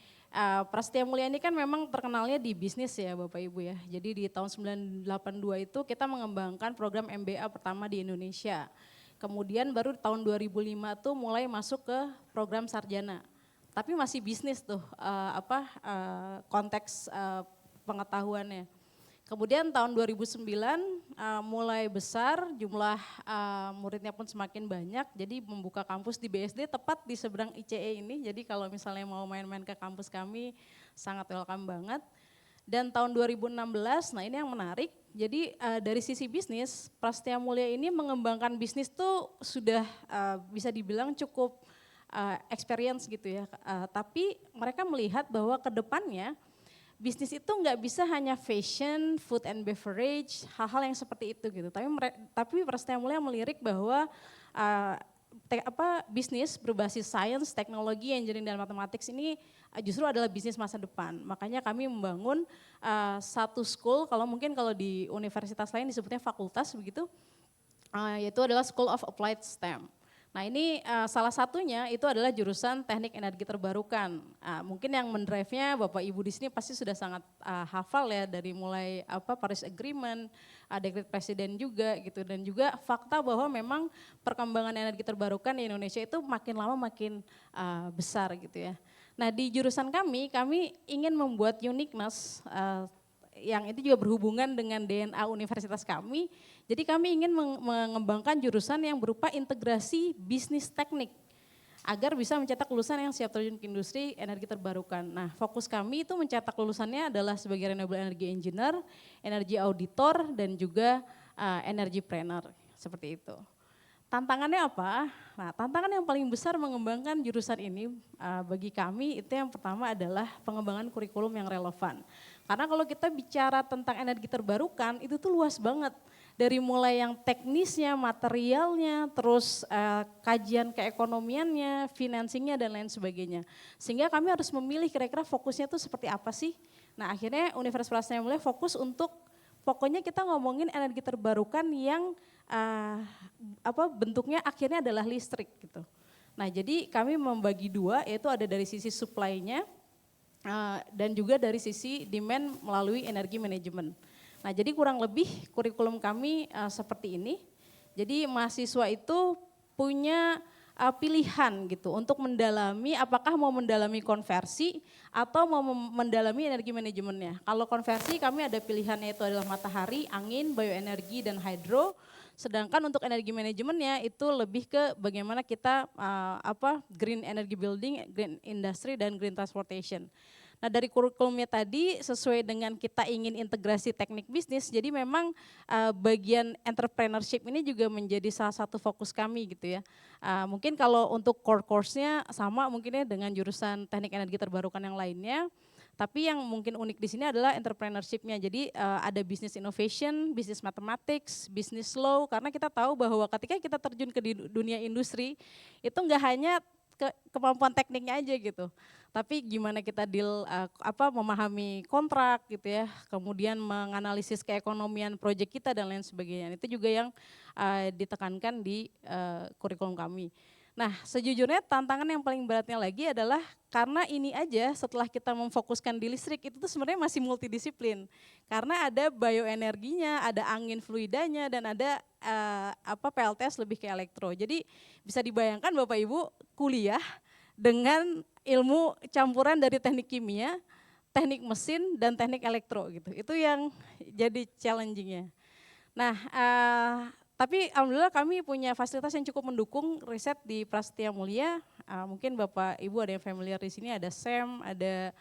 Prasetya Mulia ini kan memang terkenalnya di bisnis ya Bapak Ibu ya. Jadi di tahun 1982 itu kita mengembangkan program MBA pertama di Indonesia. Kemudian baru tahun 2005 tuh mulai masuk ke program sarjana. Tapi masih bisnis tuh konteks pengetahuannya. Kemudian tahun 2009 mulai besar, jumlah muridnya pun semakin banyak, jadi membuka kampus di BSD tepat di seberang ICE ini. Jadi kalau misalnya mau main-main ke kampus kami sangat welcome banget. Dan tahun 2016, nah ini yang menarik, jadi dari sisi bisnis, Prasetya Mulia ini mengembangkan bisnis tuh sudah bisa dibilang cukup experience gitu ya. Tapi mereka melihat bahwa ke depannya bisnis itu nggak bisa hanya fashion, food and beverage, hal-hal yang seperti itu gitu. Tapi Prasetya Mulia melirik bahwa bisnis berbasis sains, teknologi, engineering dan matematik ini justru adalah bisnis masa depan. Makanya kami membangun satu school, kalau di universitas lain disebutnya fakultas begitu, yaitu adalah School of Applied STEM. Nah ini salah satunya itu adalah jurusan teknik energi terbarukan. Mungkin yang mendrive-nya Bapak Ibu di sini pasti sudah sangat hafal ya dari mulai Paris Agreement, dekret presiden juga gitu. Dan juga fakta bahwa memang perkembangan energi terbarukan di Indonesia itu makin lama makin besar gitu ya. Nah di jurusan kami ingin membuat uniqueness yang itu juga berhubungan dengan DNA universitas kami. Jadi kami ingin mengembangkan jurusan yang berupa integrasi bisnis teknik agar bisa mencetak lulusan yang siap terjun ke industri energi terbarukan. Nah fokus kami itu mencetak lulusannya adalah sebagai renewable energy engineer, energy auditor dan juga energy planner seperti itu. Tantangannya apa? Nah tantangan yang paling besar mengembangkan jurusan ini bagi kami itu yang pertama adalah pengembangan kurikulum yang relevan. Karena kalau kita bicara tentang energi terbarukan itu tuh luas banget. Dari mulai yang teknisnya, materialnya, terus kajian keekonomiannya, financingnya dan lain sebagainya. Sehingga kami harus memilih kira-kira fokusnya tuh seperti apa sih. Nah akhirnya Universitas Prasetya Mulia fokus untuk pokoknya kita ngomongin energi terbarukan yang bentuknya akhirnya adalah listrik gitu. Nah jadi kami membagi dua, yaitu ada dari sisi supply-nya dan juga dari sisi demand melalui energi manajemen. Nah jadi kurang lebih kurikulum kami seperti ini. Jadi mahasiswa itu punya pilihan gitu untuk mendalami apakah mau mendalami konversi atau mau mendalami energi manajemennya. Kalau konversi kami ada pilihannya itu adalah matahari, angin, bioenergi dan hydro. Sedangkan untuk energi manajemennya itu lebih ke bagaimana kita green energy building, green industry dan green transportation. Nah dari kurikulumnya tadi sesuai dengan kita ingin integrasi teknik bisnis, jadi memang bagian entrepreneurship ini juga menjadi salah satu fokus kami gitu ya. Mungkin kalau untuk core course-nya sama mungkin ya dengan jurusan teknik energi terbarukan yang lainnya, Tapi yang mungkin unik di sini adalah entrepreneurship-nya. Jadi ada business innovation, business mathematics, business law, karena kita tahu bahwa ketika kita terjun ke dunia industri, itu nggak hanya kemampuan tekniknya aja gitu, tapi gimana kita deal, memahami kontrak gitu ya, kemudian menganalisis keekonomian proyek kita dan lain sebagainya. Itu juga yang ditekankan di kurikulum kami. Nah, sejujurnya tantangan yang paling beratnya lagi adalah karena ini aja setelah kita memfokuskan di listrik itu tuh sebenarnya masih multidisiplin. Karena ada bioenerginya, ada angin fluidanya dan ada PLTS lebih ke elektro. Jadi bisa dibayangkan Bapak Ibu kuliah dengan ilmu campuran dari teknik kimia, teknik mesin dan teknik elektro gitu. Itu yang jadi challenging-nya. Nah, tapi alhamdulillah kami punya fasilitas yang cukup mendukung riset di Prasetya Mulia. Mungkin Bapak Ibu ada yang familiar di sini, ada SEM, ada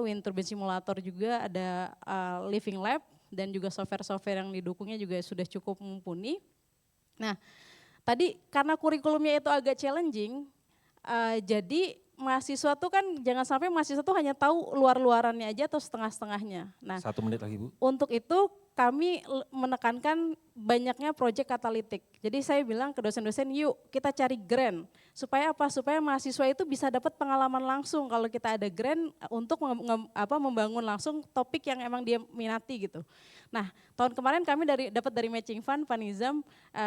wind turbine simulator juga, ada living lab dan juga software-software yang didukungnya juga sudah cukup mumpuni. Nah, tadi karena kurikulumnya itu agak challenging, jadi mahasiswa tuh kan jangan sampai mahasiswa tuh hanya tahu luar-luarannya aja atau setengah-setengahnya. Nah, 1 menit lagi Bu. untuk itu kami menekankan banyaknya proyek katalitik. Jadi saya bilang ke dosen-dosen, yuk kita cari grant. Supaya apa? Supaya mahasiswa itu bisa dapat pengalaman langsung kalau kita ada grant untuk membangun langsung topik yang emang dia minati gitu. Nah, tahun kemarin kami dapat dari matching fund, Pak Nizam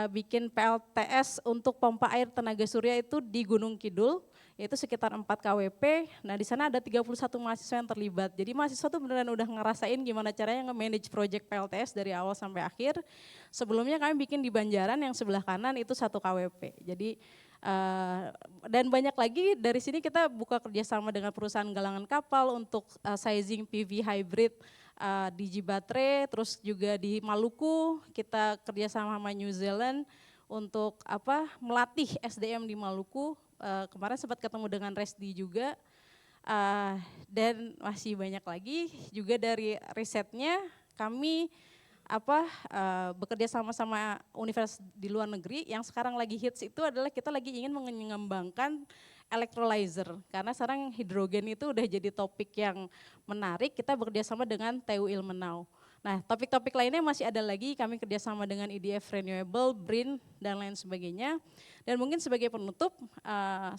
bikin PLTS untuk pompa air tenaga surya itu di Gunung Kidul, yaitu sekitar 4 KWP. Nah, di sana ada 31 mahasiswa yang terlibat. Jadi mahasiswa tuh beneran udah ngerasain gimana caranya nge-manage project PLTS dari awal sampai akhir. Sebelumnya kami bikin di Banjaran yang sebelah kanan itu 1 KWP. Jadi dan banyak lagi dari sini kita buka kerjasama dengan perusahaan galangan kapal untuk sizing PV hybrid DG baterai, terus juga di Maluku kita kerjasama sama New Zealand untuk melatih SDM di Maluku. Kemarin sempat ketemu dengan Resdi juga, dan masih banyak lagi juga dari risetnya kami bekerja sama-sama universitas di luar negeri. Yang sekarang lagi hits itu adalah kita lagi ingin mengembangkan electrolyzer, karena sekarang hidrogen itu udah jadi topik yang menarik. Kita bekerja sama dengan TU Ilmenau. Nah, topik-topik lainnya masih ada lagi, kami kerjasama dengan EDF Renewable, BRIN, dan lain sebagainya. Dan mungkin sebagai penutup,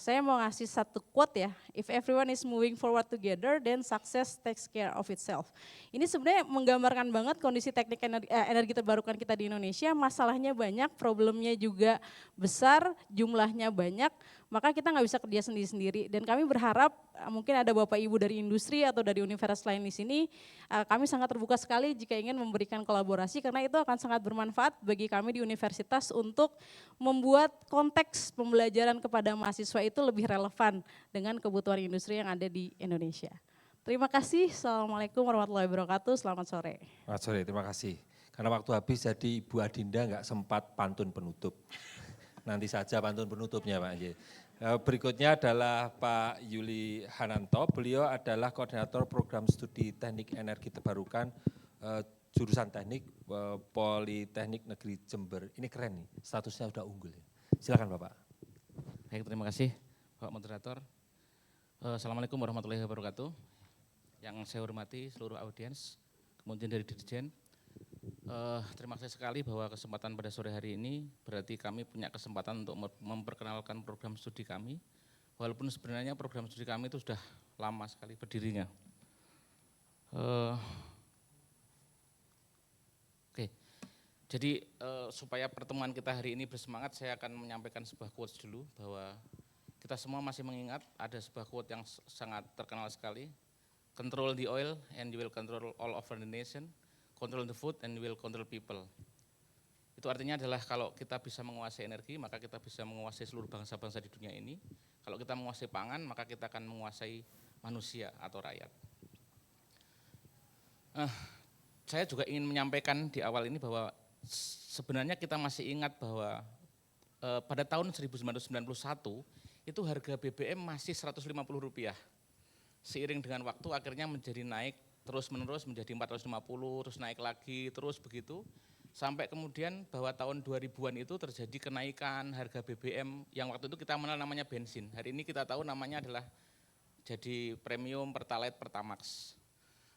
saya mau ngasih satu quote ya, if everyone is moving forward together, then success takes care of itself. Ini sebenarnya menggambarkan banget kondisi teknik energi terbarukan kita di Indonesia, masalahnya banyak, problemnya juga besar, jumlahnya banyak, maka kita nggak bisa kerja sendiri-sendiri. Dan kami berharap mungkin ada Bapak Ibu dari industri atau dari universitas lain di sini, kami sangat terbuka sekali jika ingin memberikan kolaborasi karena itu akan sangat bermanfaat bagi kami di universitas untuk membuat konteks pembelajaran kepada mahasiswa itu lebih relevan dengan kebutuhan industri yang ada di Indonesia. Terima kasih. Assalamualaikum warahmatullahi wabarakatuh. Selamat sore. Selamat sore, terima kasih. Karena waktu habis jadi Ibu Adinda nggak sempat pantun penutup. Nanti saja pantun penutupnya Pak J. Berikutnya adalah Pak Yuli Hananto, beliau adalah koordinator program studi teknik energi terbarukan jurusan teknik Politeknik Negeri Jember. Ini keren nih, statusnya sudah unggul. Silakan Bapak. Baik, terima kasih Pak Moderator. Assalamualaikum warahmatullahi wabarakatuh. Yang saya hormati seluruh audiens, kemudian dari Dirjen. Terima kasih sekali bahwa kesempatan pada sore hari ini berarti kami punya kesempatan untuk memperkenalkan program studi kami. Walaupun sebenarnya program studi kami itu sudah lama sekali berdirinya. Oke, jadi supaya pertemuan kita hari ini bersemangat, saya akan menyampaikan sebuah quotes dulu bahwa kita semua masih mengingat ada sebuah quote yang sangat terkenal sekali. Control the oil and you will control all over the nation. Control the food and will control people. Itu artinya adalah kalau kita bisa menguasai energi, maka kita bisa menguasai seluruh bangsa-bangsa di dunia ini. Kalau kita menguasai pangan, maka kita akan menguasai manusia atau rakyat. Saya juga ingin menyampaikan di awal ini bahwa sebenarnya kita masih ingat bahwa pada tahun 1991 itu harga BBM masih Rp150. Seiring dengan waktu akhirnya menjadi naik terus menerus menjadi 450, terus naik lagi, terus begitu. Sampai kemudian bahwa tahun 2000-an itu terjadi kenaikan harga BBM yang waktu itu kita mengenal namanya bensin. Hari ini kita tahu namanya adalah jadi premium, pertalite, pertamax.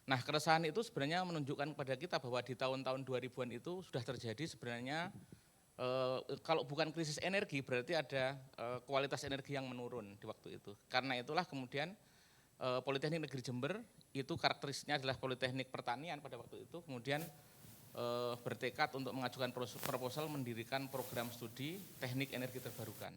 Nah, keresahan itu sebenarnya menunjukkan kepada kita bahwa di tahun-tahun 2000-an itu sudah terjadi sebenarnya kalau bukan krisis energi berarti ada kualitas energi yang menurun di waktu itu. Karena itulah kemudian Politeknik Negeri Jember itu karakteristiknya adalah politeknik pertanian pada waktu itu, kemudian bertekad untuk mengajukan proposal mendirikan program studi teknik energi terbarukan.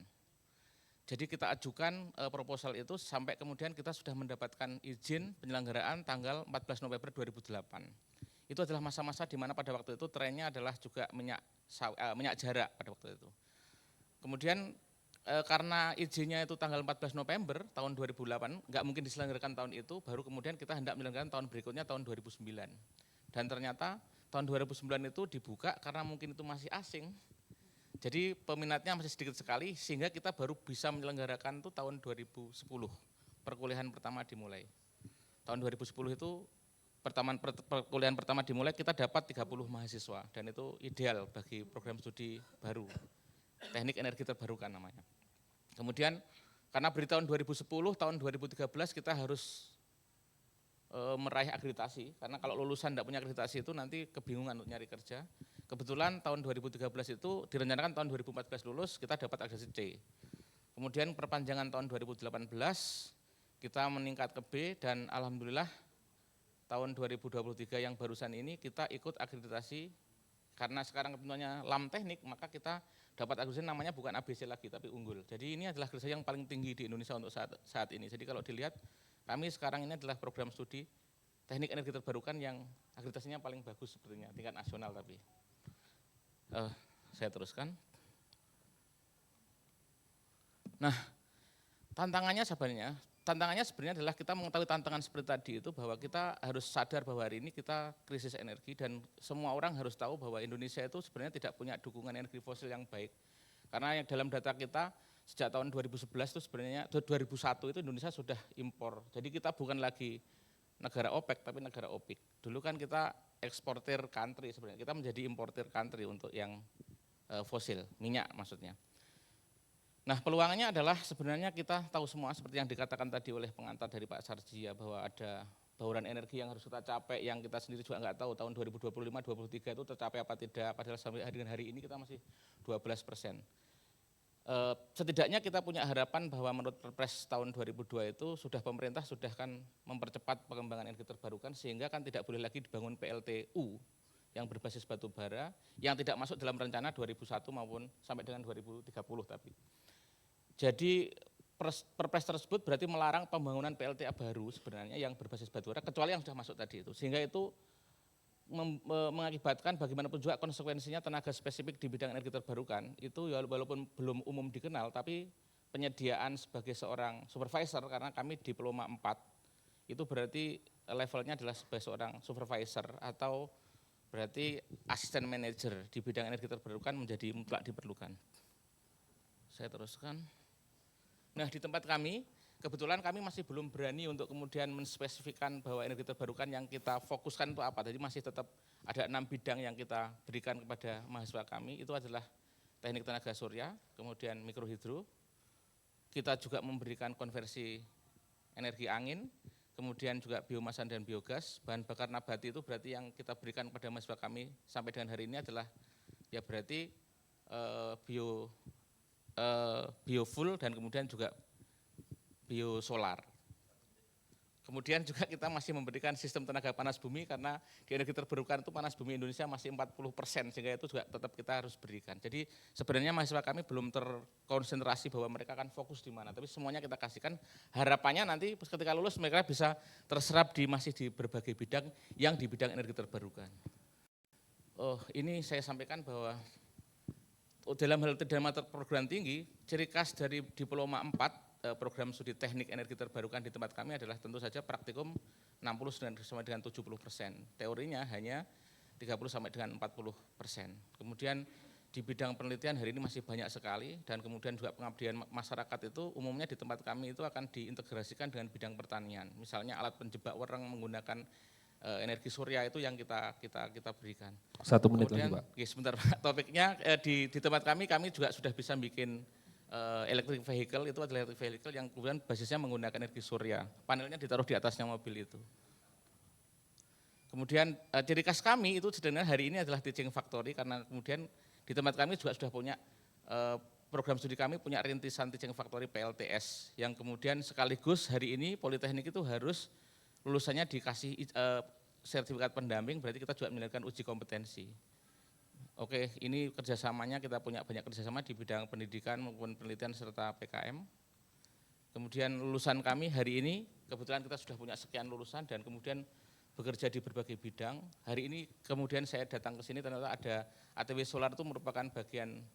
Jadi kita ajukan proposal itu sampai kemudian kita sudah mendapatkan izin penyelenggaraan tanggal 14 November 2008. Itu adalah masa-masa di mana pada waktu itu trennya adalah juga minyak jarak pada waktu itu. Kemudian karena izinnya itu tanggal 14 November tahun 2008, nggak mungkin diselenggarakan tahun itu, baru kemudian kita hendak menyelenggarakan tahun berikutnya tahun 2009. Dan ternyata tahun 2009 itu dibuka karena mungkin itu masih asing. Jadi peminatnya masih sedikit sekali sehingga kita baru bisa menyelenggarakan itu tahun 2010. Perkuliahan pertama dimulai. Tahun 2010 itu perkuliahan pertama dimulai kita dapat 30 mahasiswa dan itu ideal bagi program studi baru. Teknik energi terbarukan namanya. Kemudian karena beri tahun 2010, tahun 2013 kita harus meraih akreditasi, karena kalau lulusan tidak punya akreditasi itu nanti kebingungan untuk nyari kerja. Kebetulan tahun 2013 itu direncanakan tahun 2014 lulus, kita dapat akreditasi C. Kemudian perpanjangan tahun 2018, kita meningkat ke B dan alhamdulillah tahun 2023 yang barusan ini kita ikut akreditasi, karena sekarang ketentuannya LAM teknik, maka kita dapat akreditasi namanya bukan ABC lagi tapi unggul. Jadi ini adalah akreditasi yang paling tinggi di Indonesia untuk saat ini. Jadi kalau dilihat kami sekarang ini adalah program studi teknik energi terbarukan yang akreditasinya paling bagus sepertinya, tingkat nasional tapi. Saya teruskan. Nah, tantangannya sebenarnya adalah kita mengetahui tantangan seperti tadi itu bahwa kita harus sadar bahwa hari ini kita krisis energi dan semua orang harus tahu bahwa Indonesia itu sebenarnya tidak punya dukungan energi fosil yang baik. Karena yang dalam data kita sejak tahun 2011 itu sebenarnya 2001 itu Indonesia sudah impor. Jadi kita bukan lagi negara OPEC tapi negara OPIC. Dulu kan kita eksportir country sebenarnya, kita menjadi importir country untuk yang fosil, minyak maksudnya. Nah peluangnya adalah sebenarnya kita tahu semua seperti yang dikatakan tadi oleh pengantar dari Pak Sarjia bahwa ada bauran energi yang harus kita capai yang kita sendiri juga nggak tahu tahun 2025-2023 itu tercapai apa tidak, padahal sampai dengan hari ini kita masih 12%. Setidaknya kita punya harapan bahwa menurut Perpres tahun 2002 itu pemerintah sudah kan mempercepat pengembangan energi terbarukan sehingga kan tidak boleh lagi dibangun PLTU yang berbasis batu bara yang tidak masuk dalam rencana 2001 maupun sampai dengan 2030 tapi. Jadi Perpres tersebut berarti melarang pembangunan PLTA baru sebenarnya yang berbasis batu bara kecuali yang sudah masuk tadi itu. Sehingga itu mengakibatkan bagaimanapun juga konsekuensinya tenaga spesifik di bidang energi terbarukan itu ya walaupun belum umum dikenal tapi penyediaan sebagai seorang supervisor karena kami diploma 4 itu berarti levelnya adalah sebagai seorang supervisor atau berarti asisten manajer di bidang energi terbarukan menjadi mutlak diperlukan. Saya teruskan. Nah di tempat kami kebetulan kami masih belum berani untuk kemudian menspesifikkan bahwa energi terbarukan yang kita fokuskan itu apa. Jadi masih tetap ada 6 bidang yang kita berikan kepada mahasiswa kami. Itu adalah teknik tenaga surya, kemudian mikrohidro. Kita juga memberikan konversi energi angin, kemudian juga biomasa dan biogas. Bahan bakar nabati itu berarti yang kita berikan kepada mahasiswa kami sampai dengan hari ini adalah ya berarti biofuel dan kemudian juga biosolar. Kemudian juga kita masih memberikan sistem tenaga panas bumi karena di energi terbarukan itu panas bumi Indonesia masih 40% sehingga itu juga tetap kita harus berikan. Jadi sebenarnya mahasiswa kami belum terkonsentrasi bahwa mereka akan fokus di mana, tapi semuanya kita kasihkan. Harapannya nanti ketika lulus mereka bisa terserap masih di berbagai bidang yang di bidang energi terbarukan. Ini saya sampaikan bahwa dalam hal perguruan tinggi, ciri khas dari diploma 4 program studi teknik energi terbarukan di tempat kami adalah tentu saja praktikum 60 sampai dengan 70%. Teorinya hanya 30 sampai dengan 40%. Kemudian di bidang penelitian hari ini masih banyak sekali dan kemudian juga pengabdian masyarakat itu umumnya di tempat kami itu akan diintegrasikan dengan bidang pertanian. Misalnya alat penjebak wereng menggunakan energi surya itu yang kita berikan. 1 menit lagi Pak. Sebentar Pak, topiknya di tempat kami juga sudah bisa bikin electric vehicle itu adalah electric vehicle yang kemudian basisnya menggunakan energi surya. Panelnya ditaruh di atasnya mobil itu. Kemudian ciri khas kami itu sebenarnya hari ini adalah teaching factory karena kemudian di tempat kami juga sudah punya program studi kami punya rintisan teaching factory PLTS yang kemudian sekaligus hari ini Politeknik itu harus lulusannya dikasih sertifikat pendamping, berarti kita juga menjalankan uji kompetensi. Oke, ini kerjasamanya kita punya banyak kerjasama di bidang pendidikan maupun penelitian serta PKM. Kemudian lulusan kami hari ini kebetulan kita sudah punya sekian lulusan dan kemudian bekerja di berbagai bidang. Hari ini kemudian saya datang ke sini ternyata ada ATW Solar itu merupakan bagian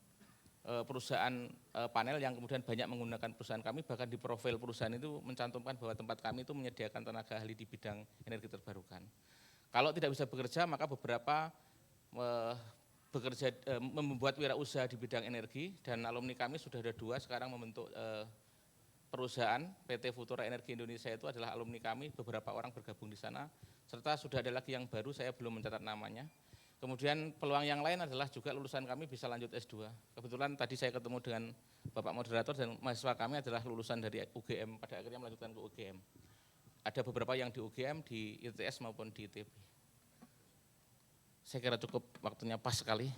perusahaan panel yang kemudian banyak menggunakan perusahaan kami, bahkan di profil perusahaan itu mencantumkan bahwa tempat kami itu menyediakan tenaga ahli di bidang energi terbarukan. Kalau tidak bisa bekerja maka beberapa membuat wirausaha di bidang energi dan alumni kami sudah ada 2 sekarang membentuk perusahaan PT Futura Energi Indonesia itu adalah alumni kami, beberapa orang bergabung di sana, serta sudah ada lagi yang baru saya belum mencatat namanya. Kemudian peluang yang lain adalah juga lulusan kami bisa lanjut S2. Kebetulan tadi saya ketemu dengan Bapak Moderator dan mahasiswa kami adalah lulusan dari UGM, pada akhirnya melanjutkan ke UGM. Ada beberapa yang di UGM, di ITS maupun di ITB. Saya kira cukup, waktunya pas sekali.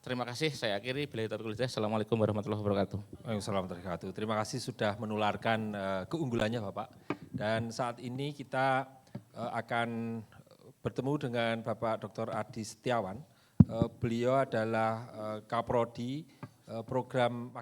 Terima kasih, saya akhiri. Assalamualaikum warahmatullahi wabarakatuh. Waalaikumsalam warahmatullahi wabarakatuh. Terima kasih sudah menularkan keunggulannya Bapak. Dan saat ini kita akan bertemu dengan Bapak Dr. Adi Setiawan. Beliau adalah Kaprodi program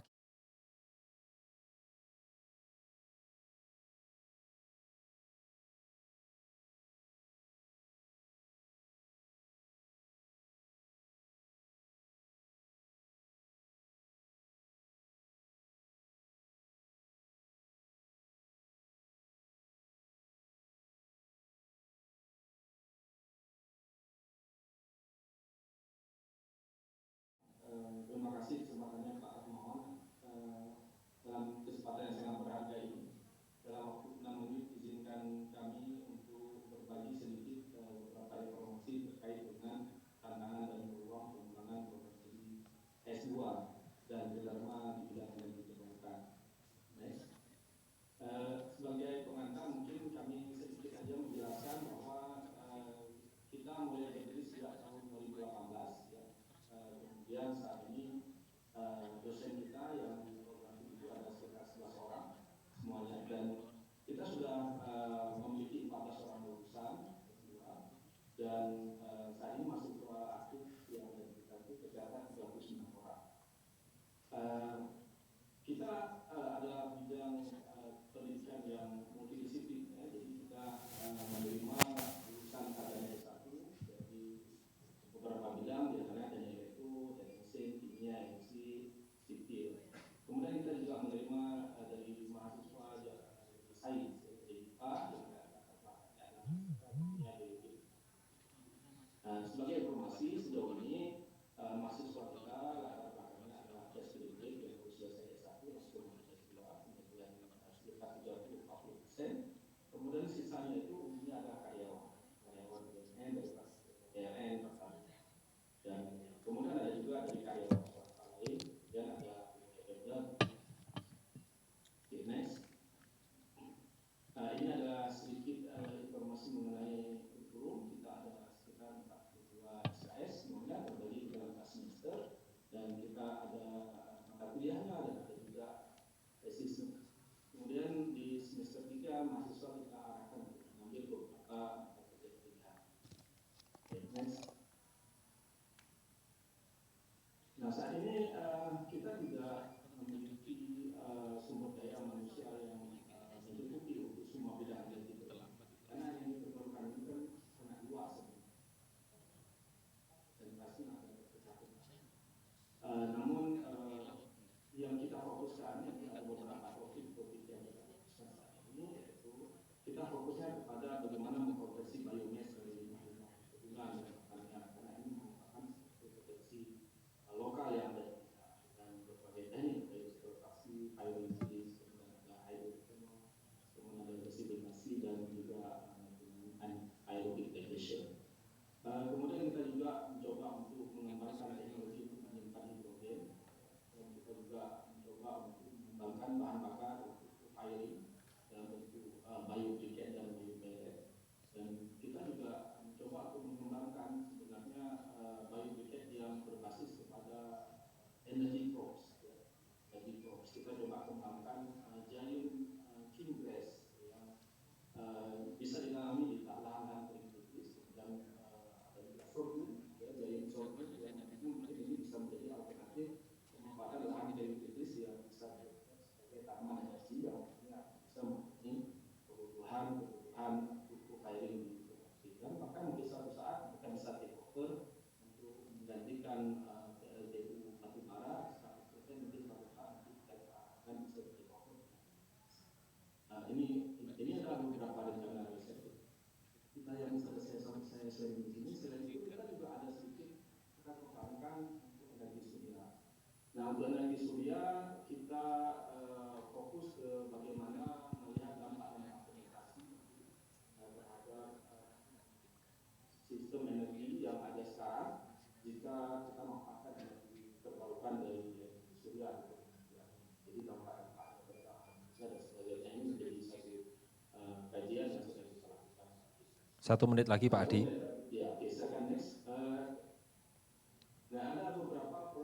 Terima kasih kesempatannya Pak Atmawan. Dalam kesempatan yang sangat berharga ini, dalam waktu 6 menit izinkan kami untuk berbagi sedikit beberapa informasi terkait dengan tantangan dan peluang pengembangan program studi S2 dan Dharma di bidang energi terbarukan. Next. Sebagai pengantar mungkin kami sedikit saja menjelaskan bahwa kita mulai berdiri sejak tahun 2018 ya. Kemudian saat ini dosen kita yang di program itu ada sekitar 11 orang semuanya dan kita sudah memiliki 14 orang lulusan dan saat ini mahasiswa aktif yang ada di kita itu tercatat 39 orang. Kita adalah bidang pendidikan yang multidisiplin ya, jadi kita menerima lulusan sarjana S1 dari beberapa bidang, biasanya teknik elektro, teknik mesin, kimia, industri, sipil. Kemudian kita juga menerima dari mahasiswa yang sains, dari IPA yang sebagai informasi sejauh ini mahasiswa kita latar belakangnya adalah SPDB yang berusia S1 yang sudah menjadi S2 kemudian sekitar 30-40%. Kemudian sisanya itu umumnya adalah karyawan BUMN dari PLN dan kemudian ada juga dari karyawan swasta lain dan ada independen. Next. Ini adalah sedikit informasi mengenai kurikulum. Kita ada sekitar 42 SKS, kemudian terbagi dalam semester dan kita ada mata kuliahnya dan ada juga tesis. Kemudian di semester 3 mahasiswa kita arahkan untuk mengambil beberapa mata kuliah pilihan. Next. Nah saat ini kita juga memiliki sumber daya manusia yang mencukupi untuk semua bidang energi terbarukan. Karena energi terbarukan itu kan sangat luas dan pasti akan tercakup. Namun yang kita fokuskan ada beberapa topik yang kita fokuskan saat ini, yaitu kita fokusnya kepada bagaimana mengkonversi biomes dari bulan energy probes. Ya. Energy probes kita coba kembangkan giant king grass yang bisa ditanami di lahan-lahan kering kritis, dan ada juga sorghum, ya, giant sorghum yang mungkin ini bisa menjadi alternatif pemanfaatan lahan kering kritis yang bisa dijadikan sebagai tanaman energi yang bisa memenuhi kebutuhan pupuk air di dan bahkan mungkin suatu saat kita bisa take over untuk menggantikan PLTU batubara 100%, mungkin suatu saat kita akan bisa take over. Ini adalah beberapa rencana riset kita yang saya sharing di sini. Selain itu kita juga ada sedikit kita kembangkan untuk energi surya. Nah, untuk energi surya kita fokus ke bagaimana melihat dampak komunikasi terhadap sistem energi yang ada sekarang jika kita memanfaatkan energi terbarukan dari energi surya. Jadi dampak-dampak bisa dan sebagainya ini menjadi satu kajian yang sedang kita lakukan. 1 menit lagi Pak Adi. Ya, silakan next. Nah, ada beberapa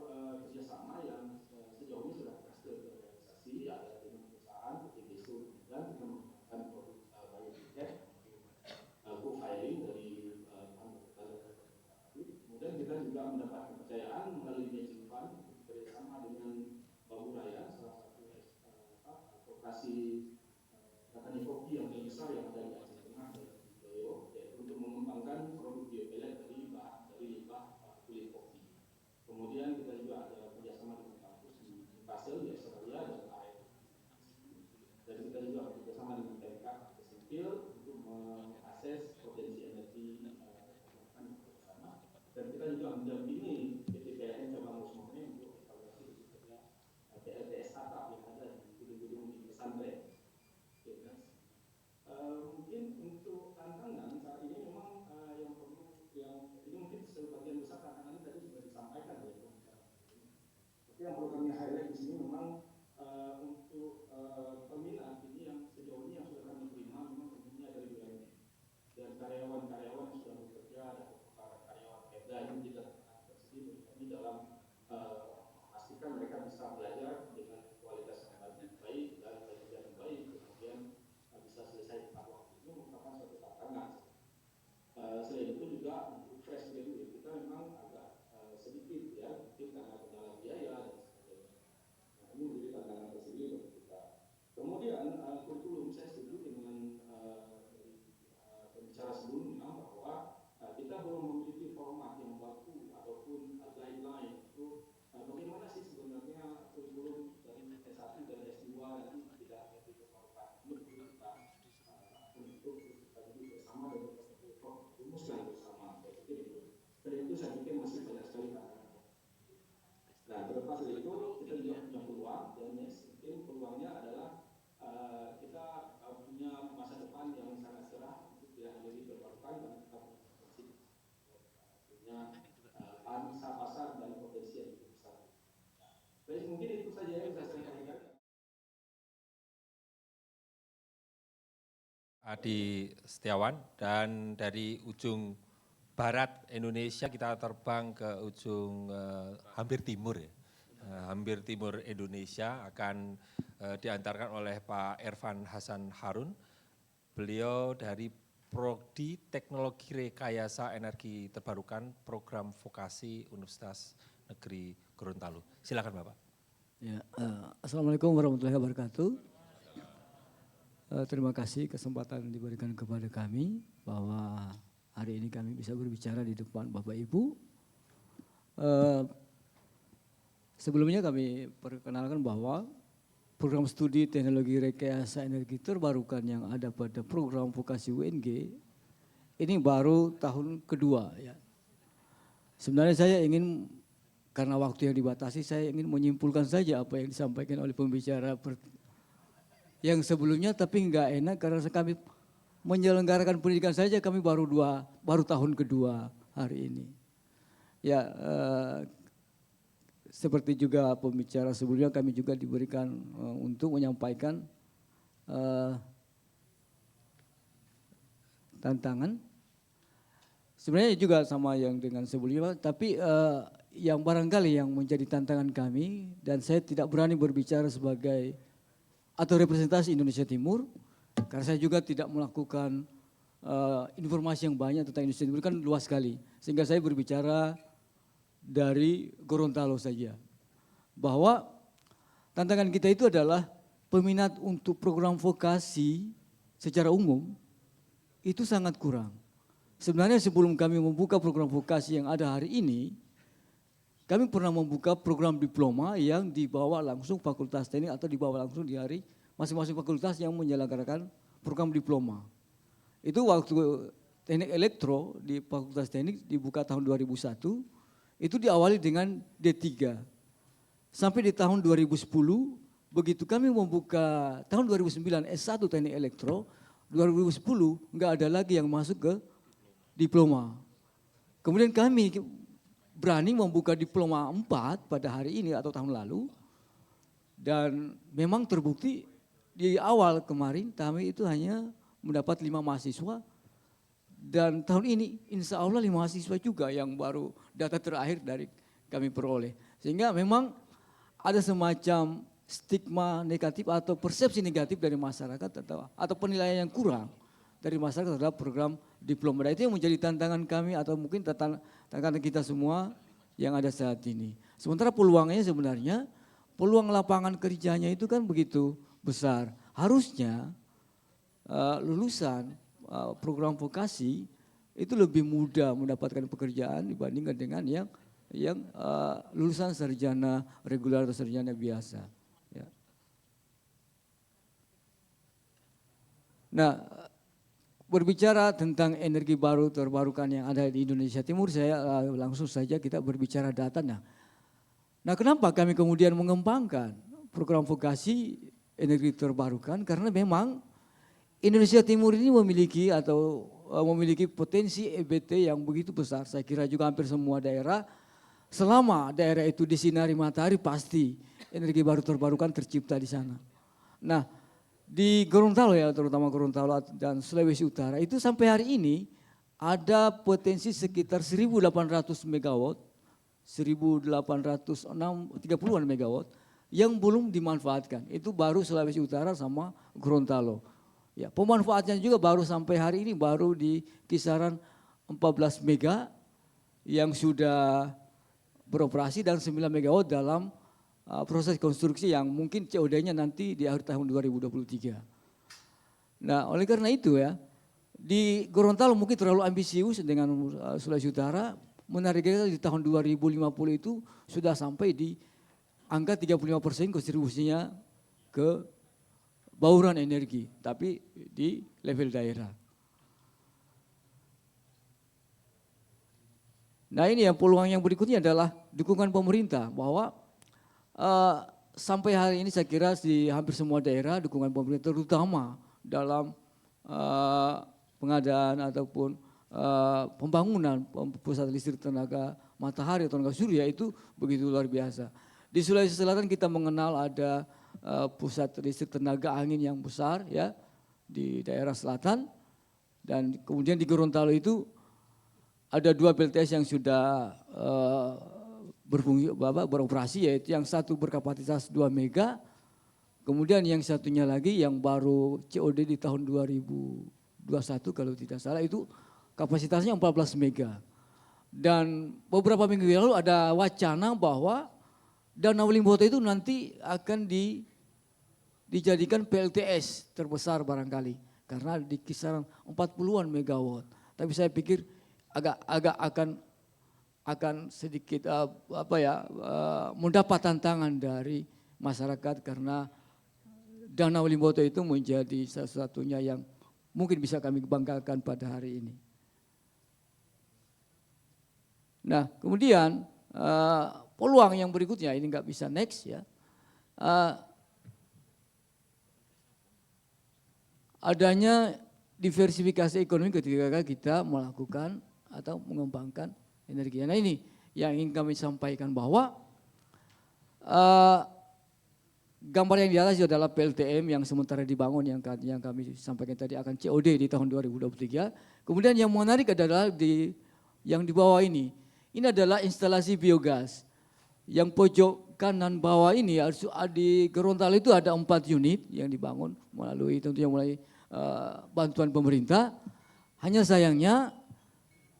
kerjasama yang sejauh ini sudah berhasil terrealisasi. Ada dengan perusahaan seperti Desu dan kita menggunakan produk biotiket, co-firing dari kemudian kita juga mendapat kepercayaan melalui matching fund bekerjasama dengan Bambu Raya, salah satu koperasi petani kopi yang terbesar yang ada di Aceh Tengah dan di Jolo, yaitu untuk mengembangkan produk biopelet dari limbah kulit kopi. Kemudian kita juga ada kerjasama dengan kampus di Newcastle di Australia dan AIT. Dan kita juga bekerjasama dengan Pemkab Sipil untuk mengakses potensi energi dan kita juga mendampingi PT PLN cabang Osmone untuk evaluasi kinerja PLTS atap yang ada di gedung-gedung di pesantren. Mungkin untuk tantangan saat ini memang yang perlu ini mungkin sebagian besar tantangan tadi sudah disampaikan oleh pembicara. Tapi yang perlu kami highlight di sini memang untuk peminat ini yang sejauh ini yang sudah kami terima memang umumnya dari BUMN dan karyawan-karyawan yang sudah bekerja dan dan kita bersedih kami dalam memastikan mereka bisa belajar dengan kualitas yang baik dan belajar yang baik, kemudian bisa selesai tepat waktu. Ini merupakan suatu tantangan. Selain itu juga untuk fresh graduate kita memang agak sedikit ya, mungkin karena kendala biaya dan sebagainya. Nah, ini menjadi tantangan tersendiri bagi kita. Kemudian kurikulum saya setuju dengan pembicara sebelumnya bahwa kita belum memiliki format yang baku ataupun guideline untuk bagaimana sih sebenarnya kurikulum dari S1 dan S2 nanti tidak diperlukan. Ini perlu kita untuk bersama dan rumuskan bersama. Saya pikir itu. Dan itu saya pikir masih banyak sekali tantangan. Nah, terlepas dari itu kita juga punya peluang dan mungkin peluangnya adalah kita punya masa depan yang sangat cerah untuk tidak hanya diperlukan dan kita punya pasar dan potensi yang cukup besar. Baik, mungkin itu saja yang bisa saya sampaikan. Adi Setiawan, dan dari ujung barat Indonesia kita terbang ke ujung hampir timur ya. Hampir timur Indonesia akan diantarkan oleh Pak Ervan Hasan Harun. Beliau dari Prodi Teknologi Rekayasa Energi Terbarukan Program Vokasi Universitas Negeri Gorontalo. Silakan Bapak. Ya, Assalamualaikum warahmatullahi wabarakatuh. Terima kasih kesempatan diberikan kepada kami bahwa hari ini kami bisa berbicara di depan Bapak Ibu. Sebelumnya kami perkenalkan bahwa program studi teknologi rekayasa energi terbarukan yang ada pada program vokasi UNG ini baru tahun kedua ya. Sebenarnya saya ingin, karena waktu yang dibatasi, saya ingin menyimpulkan saja apa yang disampaikan oleh pembicara yang sebelumnya, tapi enggak enak karena kami menyelenggarakan pendidikan saja kami baru tahun kedua hari ini. Ya, seperti juga pembicara sebelumnya kami juga diberikan untuk menyampaikan tantangan. Sebenarnya juga sama yang dengan sebelumnya, tapi yang barangkali yang menjadi tantangan kami, dan saya tidak berani berbicara sebagai atau representasi Indonesia Timur, karena saya juga tidak melakukan informasi yang banyak tentang Indonesia Timur, kan luas sekali. Sehingga saya berbicara dari Gorontalo saja. Bahwa tantangan kita itu adalah peminat untuk program vokasi secara umum itu sangat kurang. Sebenarnya sebelum kami membuka program vokasi yang ada hari ini, kami pernah membuka program diploma yang dibawa langsung Fakultas Teknik atau dibawa langsung di hari masing-masing fakultas yang menyelenggarakan program diploma. Itu waktu Teknik Elektro di Fakultas Teknik dibuka tahun 2001, itu diawali dengan D3. Sampai di tahun 2010, begitu kami membuka tahun 2009 S1 Teknik Elektro, 2010 enggak ada lagi yang masuk ke diploma. Kemudian kami berani membuka diploma 4 pada hari ini atau tahun lalu, dan memang terbukti di awal kemarin kami itu hanya mendapat 5 mahasiswa, dan tahun ini insya Allah 5 mahasiswa juga yang baru data terakhir dari kami peroleh. Sehingga memang ada semacam stigma negatif atau persepsi negatif dari masyarakat atau penilaian yang kurang dari masyarakat terhadap program diploma. Dan itu yang menjadi tantangan kami atau mungkin tantangan kita semua yang ada saat ini. Sementara peluangnya sebenarnya, peluang lapangan kerjanya itu kan begitu besar. Harusnya lulusan program vokasi itu lebih mudah mendapatkan pekerjaan dibandingkan dengan yang lulusan sarjana reguler atau sarjana biasa. Ya. Nah, berbicara tentang energi baru terbarukan yang ada di Indonesia Timur, saya langsung saja kita berbicara datanya. Nah, kenapa kami kemudian mengembangkan program vokasi energi terbarukan? Karena memang Indonesia Timur ini memiliki potensi EBT yang begitu besar. Saya kira juga hampir semua daerah, selama daerah itu disinari matahari pasti energi baru terbarukan tercipta di sana. Nah, di Gorontalo ya, terutama Gorontalo dan Sulawesi Utara itu sampai hari ini ada potensi sekitar 1.800 megawatt, 1.830-an megawatt yang belum dimanfaatkan. Itu baru Sulawesi Utara sama Gorontalo. Ya, pemanfaatnya juga baru sampai hari ini baru di kisaran 14 mega yang sudah beroperasi dan 9 megawatt dalam proses konstruksi yang mungkin COD-nya nanti di akhir tahun 2023. Nah, oleh karena itu ya, di Gorontalo mungkin terlalu ambisius dengan Sulawesi Utara, menargetkan di tahun 2050 itu sudah sampai di angka 35% kontribusinya ke bauran energi, tapi di level daerah. Nah, ini yang peluang yang berikutnya adalah dukungan pemerintah, bahwa sampai hari ini saya kira di hampir semua daerah dukungan pemerintah terutama dalam pengadaan ataupun pembangunan pusat listrik tenaga matahari atau tenaga surya itu begitu luar biasa. Di Sulawesi Selatan kita mengenal ada pusat listrik tenaga angin yang besar ya di daerah selatan, dan kemudian di Gorontalo itu ada 2 PLTS yang sudah berfungsi beroperasi, yaitu yang satu berkapasitas 2 mega, kemudian yang satunya lagi yang baru COD di tahun 2021 kalau tidak salah itu kapasitasnya 14 mega. Dan beberapa minggu lalu ada wacana bahwa Danau Limboto itu nanti akan dijadikan PLTS terbesar barangkali karena di kisaran 40-an megawatt. Tapi saya pikir agak akan sedikit mendapat tantangan dari masyarakat karena Danau Limboto itu menjadi satu-satunya yang mungkin bisa kami banggakan pada hari ini. Nah, kemudian peluang yang berikutnya ini nggak bisa next ya. Adanya diversifikasi ekonomi ketika kita melakukan atau mengembangkan energi. Nah, ini yang ingin kami sampaikan bahwa gambar yang di atas itu adalah PLTM yang sementara dibangun yang kami sampaikan tadi akan COD di tahun 2023. Kemudian yang menarik adalah yang di bawah ini. Ini adalah instalasi biogas. Yang pojok kanan bawah ini di Gorontalo itu ada 4 unit yang dibangun melalui tentunya mulai bantuan pemerintah. Hanya sayangnya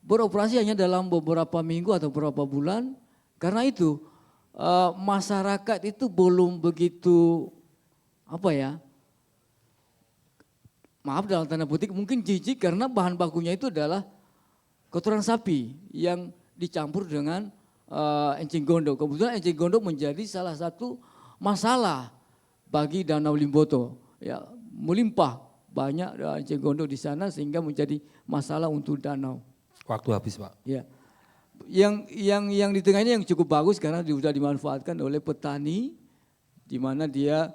beroperasi hanya dalam beberapa minggu atau beberapa bulan. Karena itu masyarakat itu belum begitu maaf dalam tanda petik mungkin jijik karena bahan bakunya itu adalah kotoran sapi yang dicampur dengan encing gondok. Kebetulan encing gondok menjadi salah satu masalah bagi Danau Limboto. Ya, melimpah banyak encing gondok di sana sehingga menjadi masalah untuk danau. Waktu habis, Pak. Ya. Yang di tengah ini yang cukup bagus karena sudah dimanfaatkan oleh petani di mana dia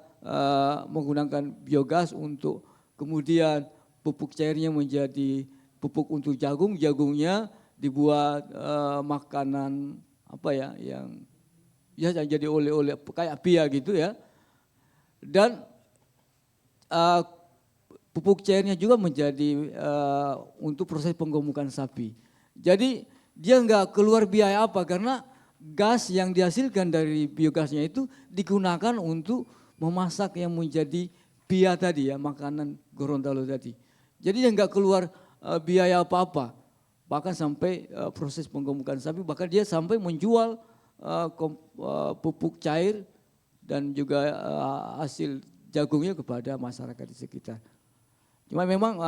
menggunakan biogas untuk kemudian pupuk cairnya menjadi pupuk untuk jagung, jagungnya dibuat makanan yang jadi oleh-oleh kayak pia gitu ya. Dan pupuk cairnya juga menjadi untuk proses penggemukan sapi. Jadi dia nggak keluar biaya apa karena gas yang dihasilkan dari biogasnya itu digunakan untuk memasak yang menjadi pia tadi ya, makanan Gorontalo tadi. Jadi dia nggak keluar biaya apa-apa. Bahkan sampai proses penggemukan sapi, bahkan dia sampai menjual pupuk cair dan juga hasil jagungnya kepada masyarakat di sekitar. Cuma memang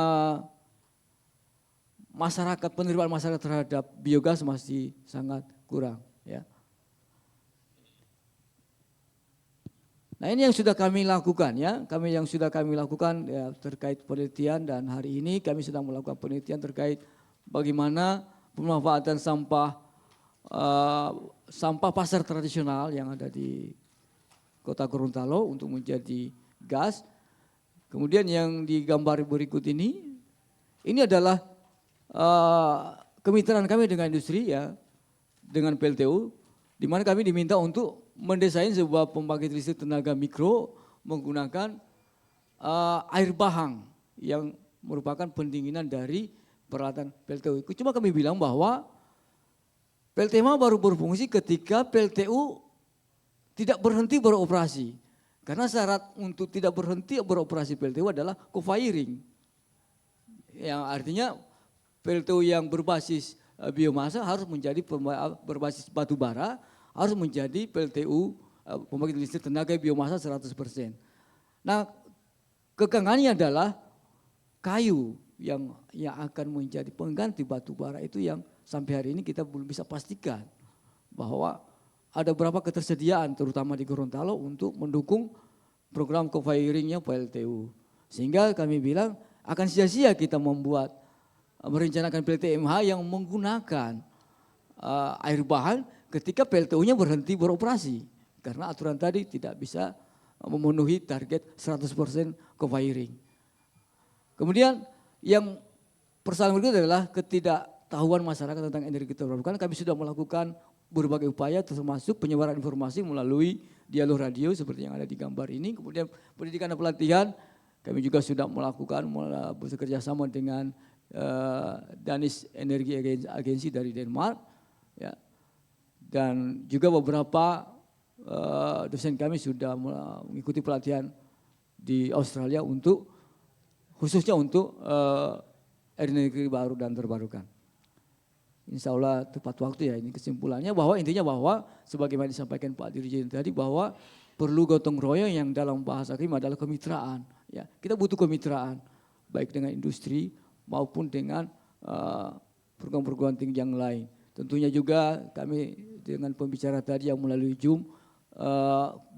penerimaan masyarakat terhadap biogas masih sangat kurang. Ya. Nah ini yang sudah kami lakukan ya, terkait penelitian dan hari ini kami sedang melakukan penelitian terkait bagaimana pemanfaatan sampah pasar tradisional yang ada di Kota Gorontalo untuk menjadi gas. Kemudian yang digambar berikut ini adalah kemitraan kami dengan industri ya, dengan PLTU, di mana kami diminta untuk mendesain sebuah pembangkit listrik tenaga mikro menggunakan air bahang yang merupakan pendinginan dari peralatan PLTU. Cuma kami bilang bahwa PLTMA baru berfungsi ketika PLTU tidak berhenti beroperasi. Karena syarat untuk tidak berhenti beroperasi PLTU adalah co-firing. Yang artinya PLTU yang berbasis biomasa harus menjadi berbasis batu bara, harus menjadi PLTU pembangkit listrik tenaga biomasa 100%. Nah, kekangannya adalah kayu yang akan menjadi pengganti batu bara itu yang sampai hari ini kita belum bisa pastikan bahwa ada berapa ketersediaan terutama di Gorontalo untuk mendukung program co-firingnya PLTU. Sehingga kami bilang akan sia-sia kita merencanakan PLTMH yang menggunakan air bahan ketika PLTU-nya berhenti beroperasi. Karena aturan tadi tidak bisa memenuhi target 100% co-firing. Kemudian yang persoalan berikutnya adalah ketidaktahuan masyarakat tentang energi terbarukan. Kami sudah melakukan berbagai upaya termasuk penyebaran informasi melalui dialog radio seperti yang ada di gambar ini. Kemudian pendidikan dan pelatihan kami juga sudah melakukan bekerja sama dengan Danish Energy Agency dari Denmark. Ya. Dan juga beberapa dosen kami sudah mengikuti pelatihan di Australia khususnya untuk energi baru dan terbarukan. Insya Allah tepat waktu ya ini kesimpulannya intinya bahwa sebagaimana disampaikan Pak Dirjen tadi bahwa perlu gotong royong yang dalam bahasa KIM adalah kemitraan. Ya, kita butuh kemitraan baik dengan industri maupun dengan perguruan tinggi yang lain. Tentunya juga kami dengan pembicara tadi yang melalui Zoom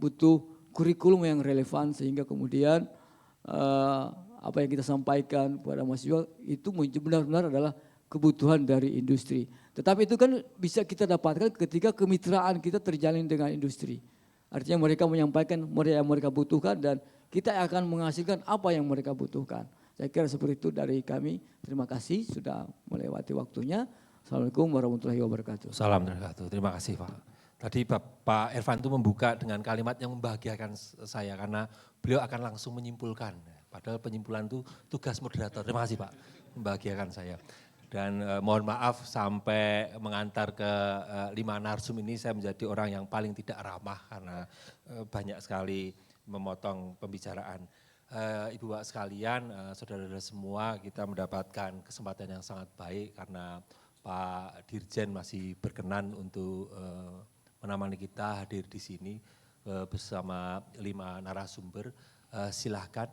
butuh kurikulum yang relevan sehingga kemudian apa yang kita sampaikan kepada mahasiswa itu benar-benar adalah kebutuhan dari industri. Tetapi itu kan bisa kita dapatkan ketika kemitraan kita terjalin dengan industri. Artinya mereka menyampaikan yang mereka butuhkan dan kita akan menghasilkan apa yang mereka butuhkan. Saya kira seperti itu dari kami. Terima kasih sudah melewati waktunya. Assalamualaikum warahmatullahi wabarakatuh. Salam wabarakatuh. Terima kasih Pak. Tadi Pak Irfan itu membuka dengan kalimat yang membahagiakan saya karena beliau akan langsung menyimpulkan. Padahal penyimpulan itu tugas moderator. Terima kasih Pak, membahagiakan saya. Dan mohon maaf sampai mengantar ke 5 narsum ini saya menjadi orang yang paling tidak ramah karena banyak sekali memotong pembicaraan. Ibu Bapak sekalian, saudara-saudara semua, kita mendapatkan kesempatan yang sangat baik karena Pak Dirjen masih berkenan untuk menemani kita hadir di sini bersama 5 narasumber. Silahkan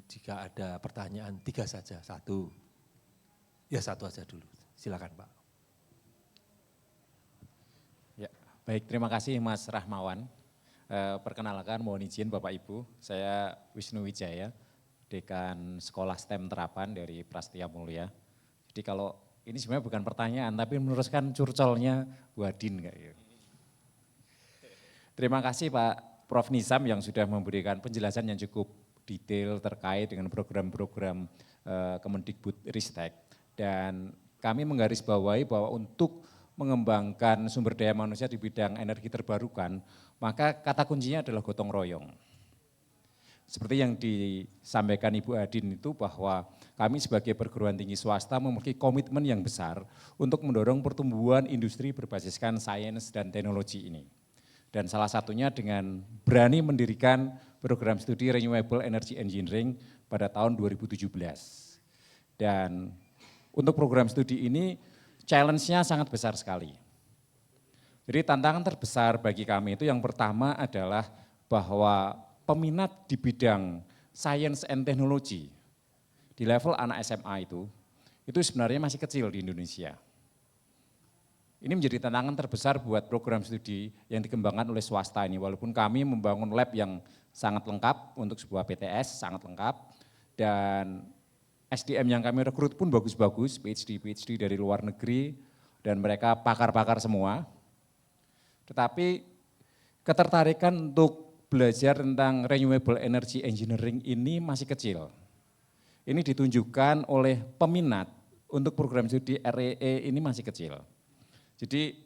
jika ada pertanyaan 3 saja, 1. Ya 1 aja dulu, silakan Pak. Ya, baik, terima kasih Mas Rahmawan. Perkenalkan, mohon izin Bapak Ibu, saya Wisnu Wijaya, Dekan Sekolah STEM Terapan dari Prasetya Mulia. Jadi kalau ini sebenarnya bukan pertanyaan, tapi meneruskan curcolnya Bu Adin. Terima kasih Pak Prof. Nizam yang sudah memberikan penjelasan yang cukup detail terkait dengan program-program Kemendikbudristek. Dan kami menggarisbawahi bahwa untuk mengembangkan sumber daya manusia di bidang energi terbarukan, maka kata kuncinya adalah gotong royong. Seperti yang disampaikan Ibu Adin itu bahwa kami sebagai perguruan tinggi swasta memiliki komitmen yang besar untuk mendorong pertumbuhan industri berbasiskan sains dan teknologi ini. Dan salah satunya dengan berani mendirikan program studi Renewable Energy Engineering pada tahun 2017. Dan untuk program studi ini challenge-nya sangat besar sekali. Jadi tantangan terbesar bagi kami itu yang pertama adalah bahwa peminat di bidang science and technology di level anak SMA itu sebenarnya masih kecil di Indonesia. Ini menjadi tantangan terbesar buat program studi yang dikembangkan oleh swasta ini, walaupun kami membangun lab yang sangat lengkap untuk sebuah PTS, sangat lengkap, dan SDM yang kami rekrut pun bagus-bagus, PhD dari luar negeri, dan mereka pakar-pakar semua. Tetapi ketertarikan untuk belajar tentang Renewable Energy Engineering ini masih kecil. Ini ditunjukkan oleh peminat untuk program studi REE ini masih kecil. Jadi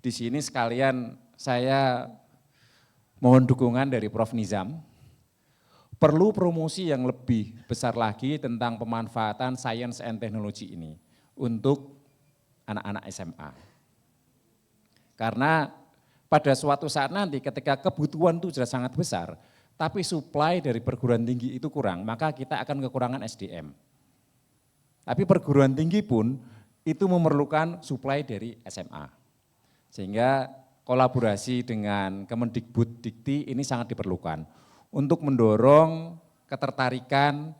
di sini sekalian saya mohon dukungan dari Prof. Nizam. Perlu promosi yang lebih besar lagi tentang pemanfaatan science and technology ini untuk anak-anak SMA. Karena pada suatu saat nanti ketika kebutuhan itu sudah sangat besar, tapi supply dari perguruan tinggi itu kurang, maka kita akan kekurangan SDM. Tapi perguruan tinggi pun itu memerlukan supply dari SMA. Sehingga kolaborasi dengan Kemendikbuddikti ini sangat diperlukan untuk mendorong ketertarikan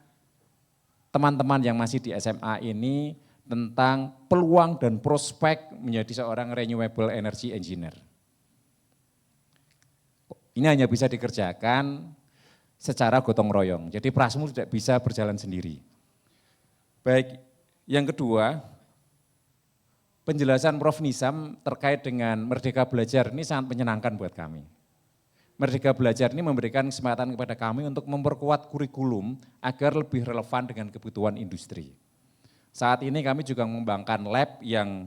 teman-teman yang masih di SMA ini tentang peluang dan prospek menjadi seorang renewable energy engineer. Ini hanya bisa dikerjakan secara gotong royong, jadi Prasmul tidak bisa berjalan sendiri. Baik, yang kedua, penjelasan Prof. Nizam terkait dengan Merdeka Belajar ini sangat menyenangkan buat kami. Merdeka Belajar ini memberikan kesempatan kepada kami untuk memperkuat kurikulum agar lebih relevan dengan kebutuhan industri. Saat ini kami juga mengembangkan lab yang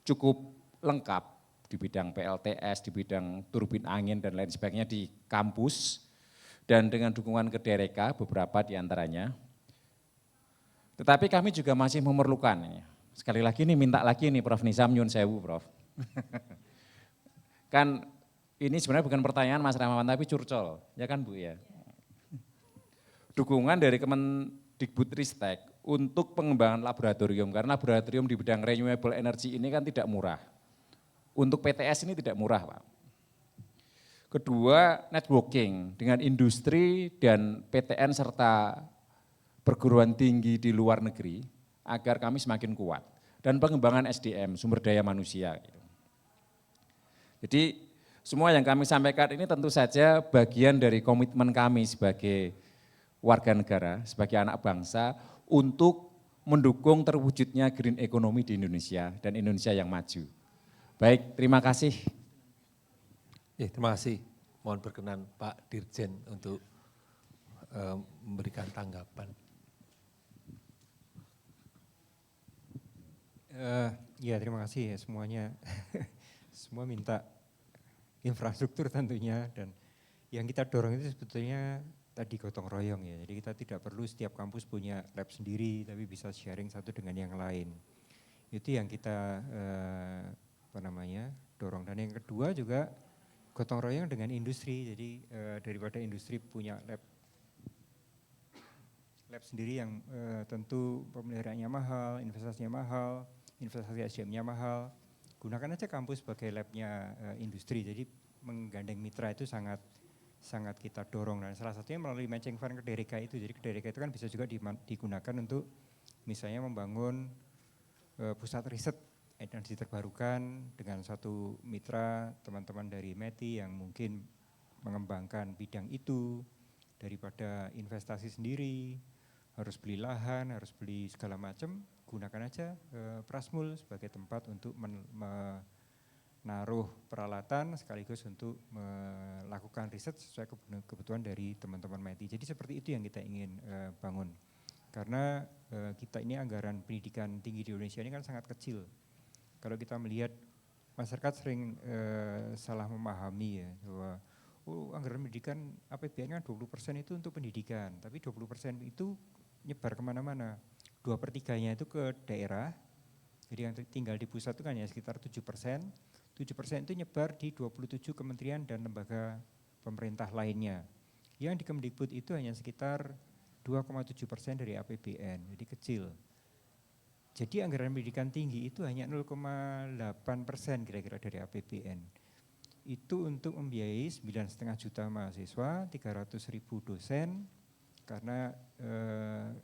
cukup lengkap di bidang PLTS, di bidang turbin angin dan lain sebagainya di kampus, dan dengan dukungan Kedereka beberapa diantaranya. Tetapi kami juga masih memerlukan, sekali lagi ini minta lagi nih Prof. Nizam, nyun sewu Prof. Kan ini sebenarnya bukan pertanyaan Mas Rahmawan, tapi curcol, ya kan Bu ya. Dukungan dari Kemendikbudristek untuk pengembangan laboratorium, karena laboratorium di bidang renewable energy ini kan tidak murah. Untuk PTS ini tidak murah Pak. Kedua, networking dengan industri dan PTN serta perguruan tinggi di luar negeri agar kami semakin kuat. Dan pengembangan SDM, sumber daya manusia. Jadi semua yang kami sampaikan ini tentu saja bagian dari komitmen kami sebagai warga negara, sebagai anak bangsa untuk mendukung terwujudnya green economy di Indonesia dan Indonesia yang maju. Baik, terima kasih. Ya, terima kasih. Mohon berkenan Pak Dirjen untuk memberikan tanggapan. Ya, terima kasih ya semuanya. Semua minta infrastruktur tentunya, dan yang kita dorong itu sebetulnya tadi gotong royong ya. Jadi kita tidak perlu setiap kampus punya lab sendiri, tapi bisa sharing satu dengan yang lain. Itu yang kita dorong. Dan yang kedua juga gotong royong dengan industri. Jadi daripada industri punya lab sendiri yang tentu pemeliharaannya mahal, investasinya mahal, investasi SDM-nya mahal, gunakan aja kampus sebagai labnya industri. Jadi menggandeng mitra itu sangat kita dorong, dan salah satunya melalui matching fund Kedereka itu. Jadi Kedereka itu kan bisa juga digunakan untuk misalnya membangun pusat riset energi terbarukan dengan satu mitra teman-teman dari METI yang mungkin mengembangkan bidang itu, daripada investasi sendiri, harus beli lahan, harus beli segala macam, gunakan aja Prasmul sebagai tempat untuk menaruh peralatan sekaligus untuk melakukan riset sesuai kebutuhan dari teman-teman METI. Jadi seperti itu yang kita ingin bangun. Karena kita ini anggaran pendidikan tinggi di Indonesia ini kan sangat kecil. Kalau kita melihat masyarakat sering salah memahami ya, bahwa anggaran pendidikan APBN kan 20% itu untuk pendidikan, tapi 20% itu nyebar kemana-mana. 2/3-nya itu ke daerah, jadi yang tinggal di pusat itu kan ya sekitar 7%. 7% itu nyebar di 27 kementerian dan lembaga pemerintah lainnya. Yang di Kemdikbud itu hanya sekitar 2,7% dari APBN, jadi kecil. Jadi anggaran pendidikan tinggi itu hanya 0,8% kira-kira dari APBN. Itu untuk membiayai 9,5 juta mahasiswa, 300.000 dosen, karena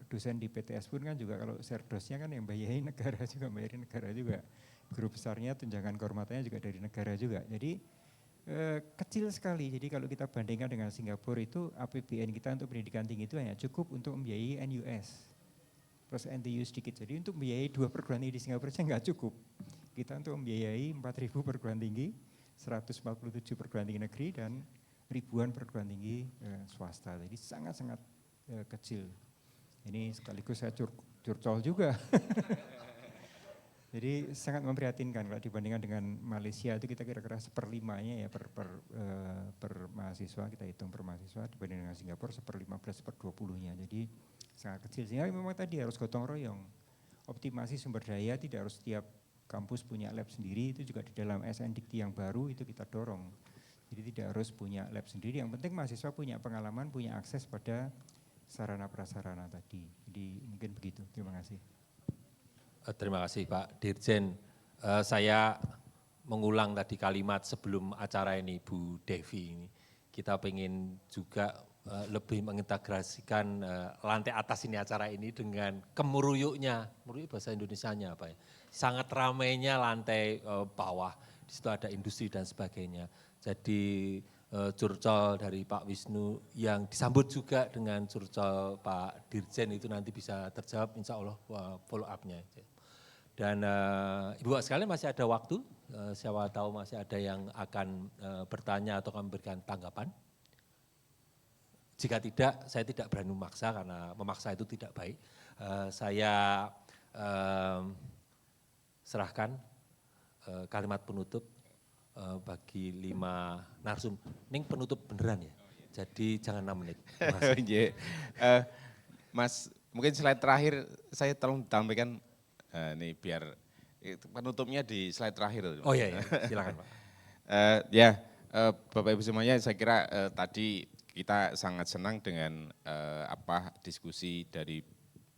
dosen di PTS pun kan juga kalau serdosnya kan yang bayarin negara juga, bayarin negara juga. Guru besarnya tunjangan kehormatannya juga dari negara juga. Jadi kecil sekali. Jadi kalau kita bandingkan dengan Singapura itu APBN kita untuk pendidikan tinggi itu hanya cukup untuk membiayai NUS plus NTU sedikit. Jadi untuk membiayai 2 perguruan tinggi di Singapura saja nggak cukup. Kita untuk membiayai 4.000 perguruan tinggi, 147 perguruan tinggi negeri dan ribuan perguruan tinggi swasta. Jadi sangat-sangat kecil. Ini sekaligus saya curcol juga. Jadi sangat memprihatinkan kalau dibandingkan dengan Malaysia itu kita kira-kira 1/5-nya ya per mahasiswa, kita hitung per mahasiswa, dibanding dengan Singapura 1/15, 1/20-nya. Jadi sangat kecil. Sehingga memang tadi harus gotong royong. Optimasi sumber daya, tidak harus setiap kampus punya lab sendiri, itu juga di dalam SNDikti yang baru itu kita dorong. Jadi tidak harus punya lab sendiri, yang penting mahasiswa punya pengalaman, punya akses pada sarana prasarana tadi. Jadi mungkin begitu, terima kasih. Terima kasih Pak Dirjen. Saya mengulang tadi kalimat sebelum acara ini Bu Devi ini. Kita pengen juga lebih mengintegrasikan lantai atas ini acara ini dengan kemuruyuknya, muruyuk bahasa Indonesianya apa ya? Sangat ramainya lantai bawah, di situ ada industri dan sebagainya. Jadi curcol dari Pak Wisnu yang disambut juga dengan curcol Pak Dirjen itu nanti bisa terjawab insya Allah follow up-nya. Dan Ibu sekalian masih ada waktu, siapa tahu masih ada yang akan bertanya atau memberikan tanggapan. Jika tidak, saya tidak berani memaksa karena memaksa itu tidak baik. Saya serahkan kalimat penutup bagi 5 narsum. Ini penutup beneran ya, jadi jangan 6 menit. Mas, mungkin slide terakhir saya tolong tampilkan, ini biar penutupnya di slide terakhir. Oh iya, silakan Pak. Bapak Ibu semuanya, saya kira tadi kita sangat senang dengan diskusi dari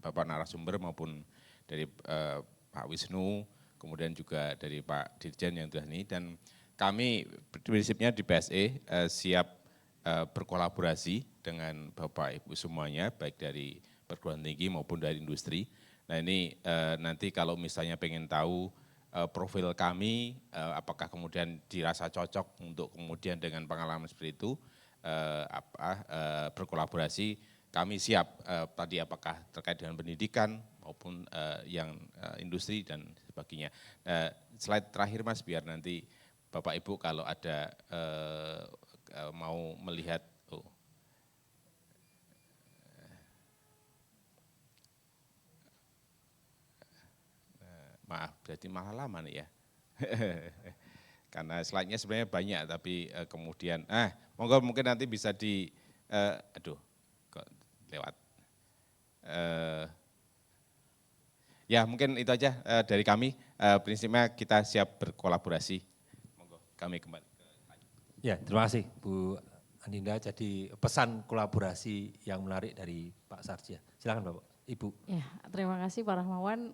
Bapak narasumber maupun dari Pak Wisnu, kemudian juga dari Pak Dirjen yang sudah ini, dan kami prinsipnya di BSE siap berkolaborasi dengan Bapak Ibu semuanya, baik dari perguruan tinggi maupun dari industri. Nah ini nanti kalau misalnya pengen tahu profil kami, apakah kemudian dirasa cocok untuk kemudian dengan pengalaman seperti itu, berkolaborasi, kami siap tadi apakah terkait dengan pendidikan maupun yang industri dan sebagainya. Slide terakhir Mas, biar nanti Bapak Ibu kalau ada mau melihat, maaf berarti malah lama nih ya. Karena slide-nya sebenarnya banyak tapi kemudian, monggo mungkin nanti bisa lewat. Ya mungkin itu aja dari kami, prinsipnya kita siap berkolaborasi. Monggo kami kembali. Ya, terima kasih Bu Andinda. Jadi pesan kolaborasi yang menarik dari Pak Sarja. Silakan Bapak, Ibu. Ya, terima kasih Pak Rahmawan.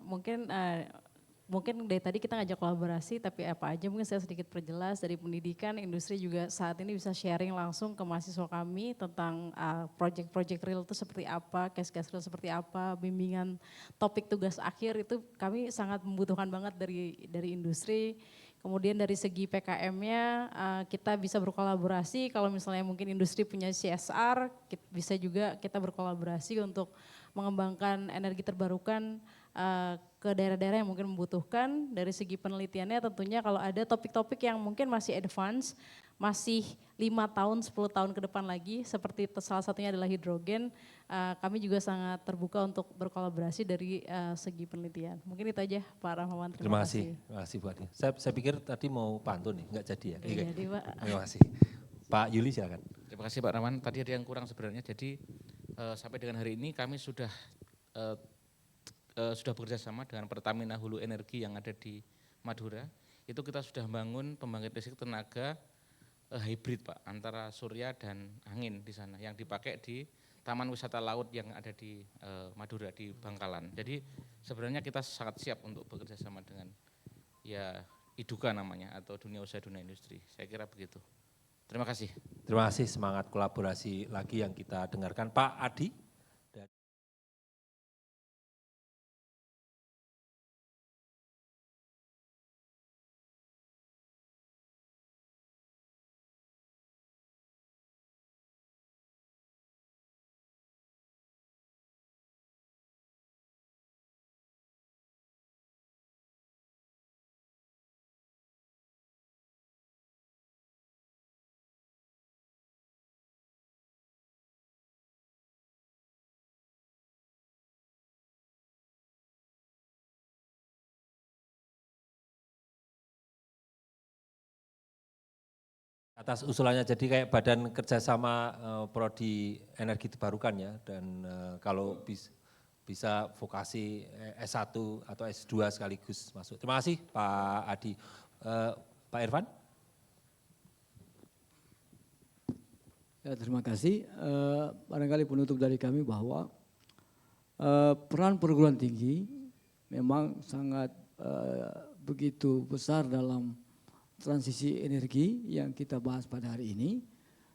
Mungkin dari tadi kita ngajak kolaborasi, tapi apa aja mungkin saya sedikit perjelas dari pendidikan, industri juga saat ini bisa sharing langsung ke mahasiswa kami tentang project-project real itu seperti apa, case-case real seperti apa, bimbingan topik tugas akhir itu kami sangat membutuhkan banget dari industri. Kemudian dari segi PKM-nya kita bisa berkolaborasi, kalau misalnya mungkin industri punya CSR, bisa juga kita berkolaborasi untuk mengembangkan energi terbarukan ke daerah-daerah yang mungkin membutuhkan. Dari segi penelitiannya tentunya kalau ada topik-topik yang mungkin masih advance, masih 5 tahun, 10 tahun ke depan lagi, seperti salah satunya adalah hidrogen, kami juga sangat terbuka untuk berkolaborasi dari segi penelitian. Mungkin itu aja Pak Rahmawan, Terima kasih Bu Adi. Saya pikir tadi mau pantun nih, enggak jadi ya? Iya, jadi Pak. Terima kasih. Pak Yuli silakan. Terima kasih Pak Rahman. Tadi ada yang kurang sebenarnya. Jadi sampai dengan hari ini kami sudah bekerja sama dengan Pertamina Hulu Energi yang ada di Madura. Itu kita sudah membangun pembangkit listrik tenaga hybrid Pak, antara surya dan angin di sana yang dipakai di Taman Wisata Laut yang ada di Madura di Bangkalan. Jadi sebenarnya kita sangat siap untuk bekerja sama dengan ya IDUKA namanya atau Dunia Usaha Dunia Industri. Saya kira begitu. Terima kasih. Terima kasih, semangat kolaborasi lagi yang kita dengarkan. Pak Adi. Atas usulannya jadi kayak badan kerjasama prodi energi terbarukan ya, dan kalau bisa vokasi S1 atau S2 sekaligus masuk. Terima kasih Pak Adi. Pak Irfan? Ya, terima kasih. Barangkali penutup dari kami bahwa peran perguruan tinggi memang sangat begitu besar dalam transisi energi yang kita bahas pada hari ini.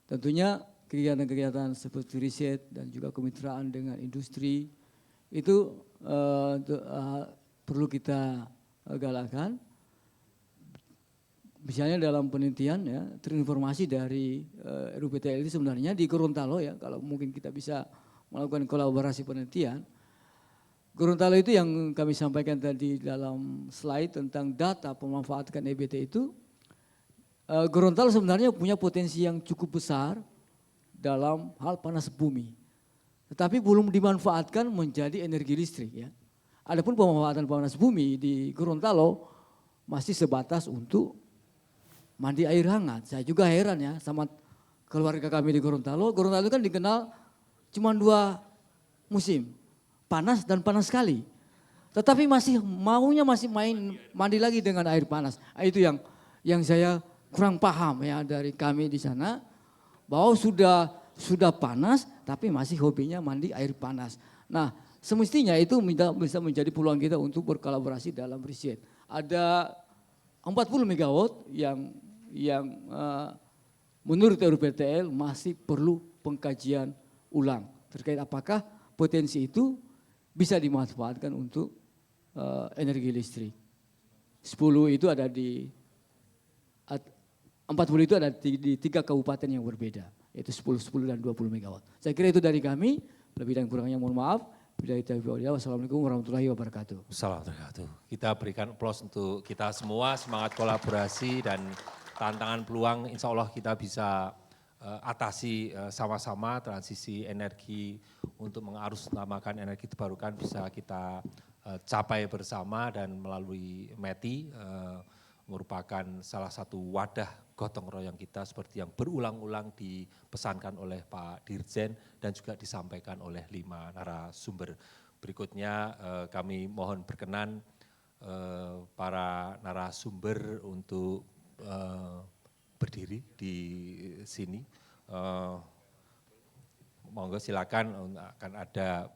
Tentunya kegiatan-kegiatan seperti riset dan juga kemitraan dengan industri itu perlu kita galakkan. Misalnya dalam penelitian ya, terinformasi dari RUPTL sebenarnya di Gorontalo ya, kalau mungkin kita bisa melakukan kolaborasi penelitian. Gorontalo itu yang kami sampaikan tadi dalam slide tentang data pemanfaatan EBT itu, Gorontalo sebenarnya punya potensi yang cukup besar dalam hal panas bumi. Tetapi belum dimanfaatkan menjadi energi listrik ya. Adapun pemanfaatan panas bumi di Gorontalo masih sebatas untuk mandi air hangat. Saya juga heran ya sama keluarga kami di Gorontalo. Gorontalo kan dikenal cuma 2 musim, panas dan panas sekali. Tetapi maunya masih mandi lagi dengan air panas. Itu yang saya kurang paham ya dari kami di sana, bahwa sudah panas tapi masih hobinya mandi air panas. Nah, semestinya itu bisa menjadi peluang kita untuk berkolaborasi dalam riset. Ada 40 megawatt yang menurut RUPTL masih perlu pengkajian ulang terkait apakah potensi itu bisa dimanfaatkan untuk energi listrik. 10 itu ada 40 itu ada di 3 kabupaten yang berbeda, yaitu 10 dan 20 megawatt. Saya kira itu dari kami, lebih dan kurangnya mohon maaf. Wassalamualaikum warahmatullahi wabarakatuh. Assalamualaikum. Kita berikan aplaus untuk kita semua, semangat kolaborasi dan tantangan peluang insya Allah kita bisa atasi sama-sama. Transisi energi untuk mengarusutamakan energi terbarukan bisa kita capai bersama, dan melalui METI merupakan salah satu wadah gotong royong kita seperti yang berulang-ulang dipesankan oleh Pak Dirjen dan juga disampaikan oleh 5 narasumber. Berikutnya kami mohon berkenan para narasumber untuk berdiri di sini. Monggo silakan, akan ada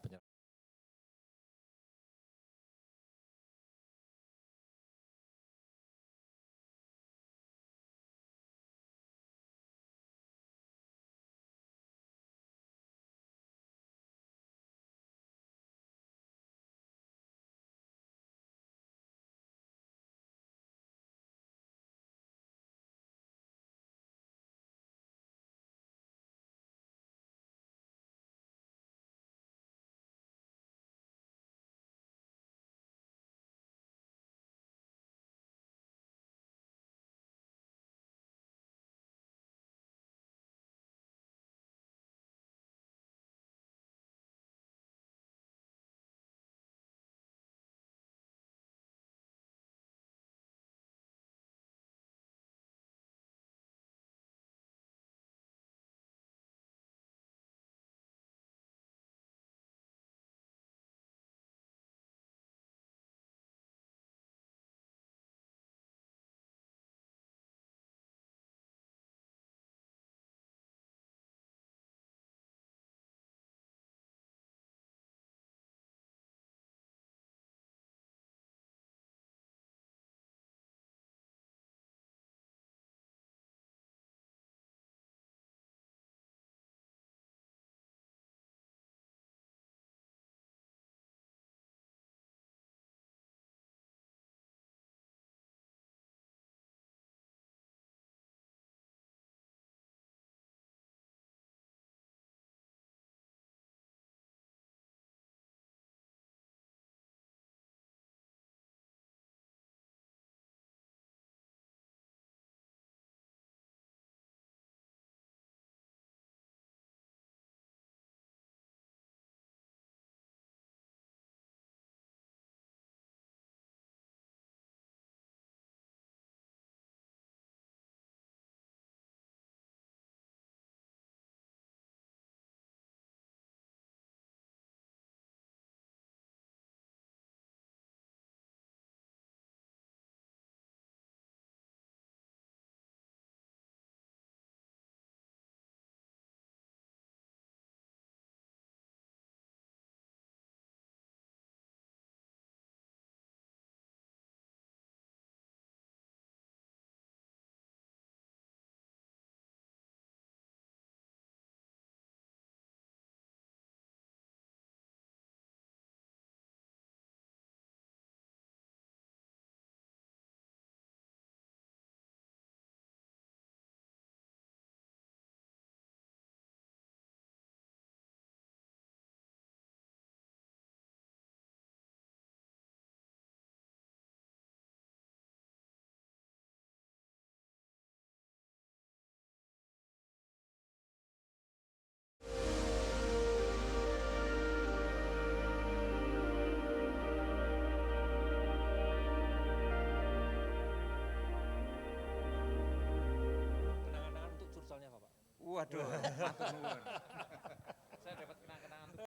Waduh, matur nuwun.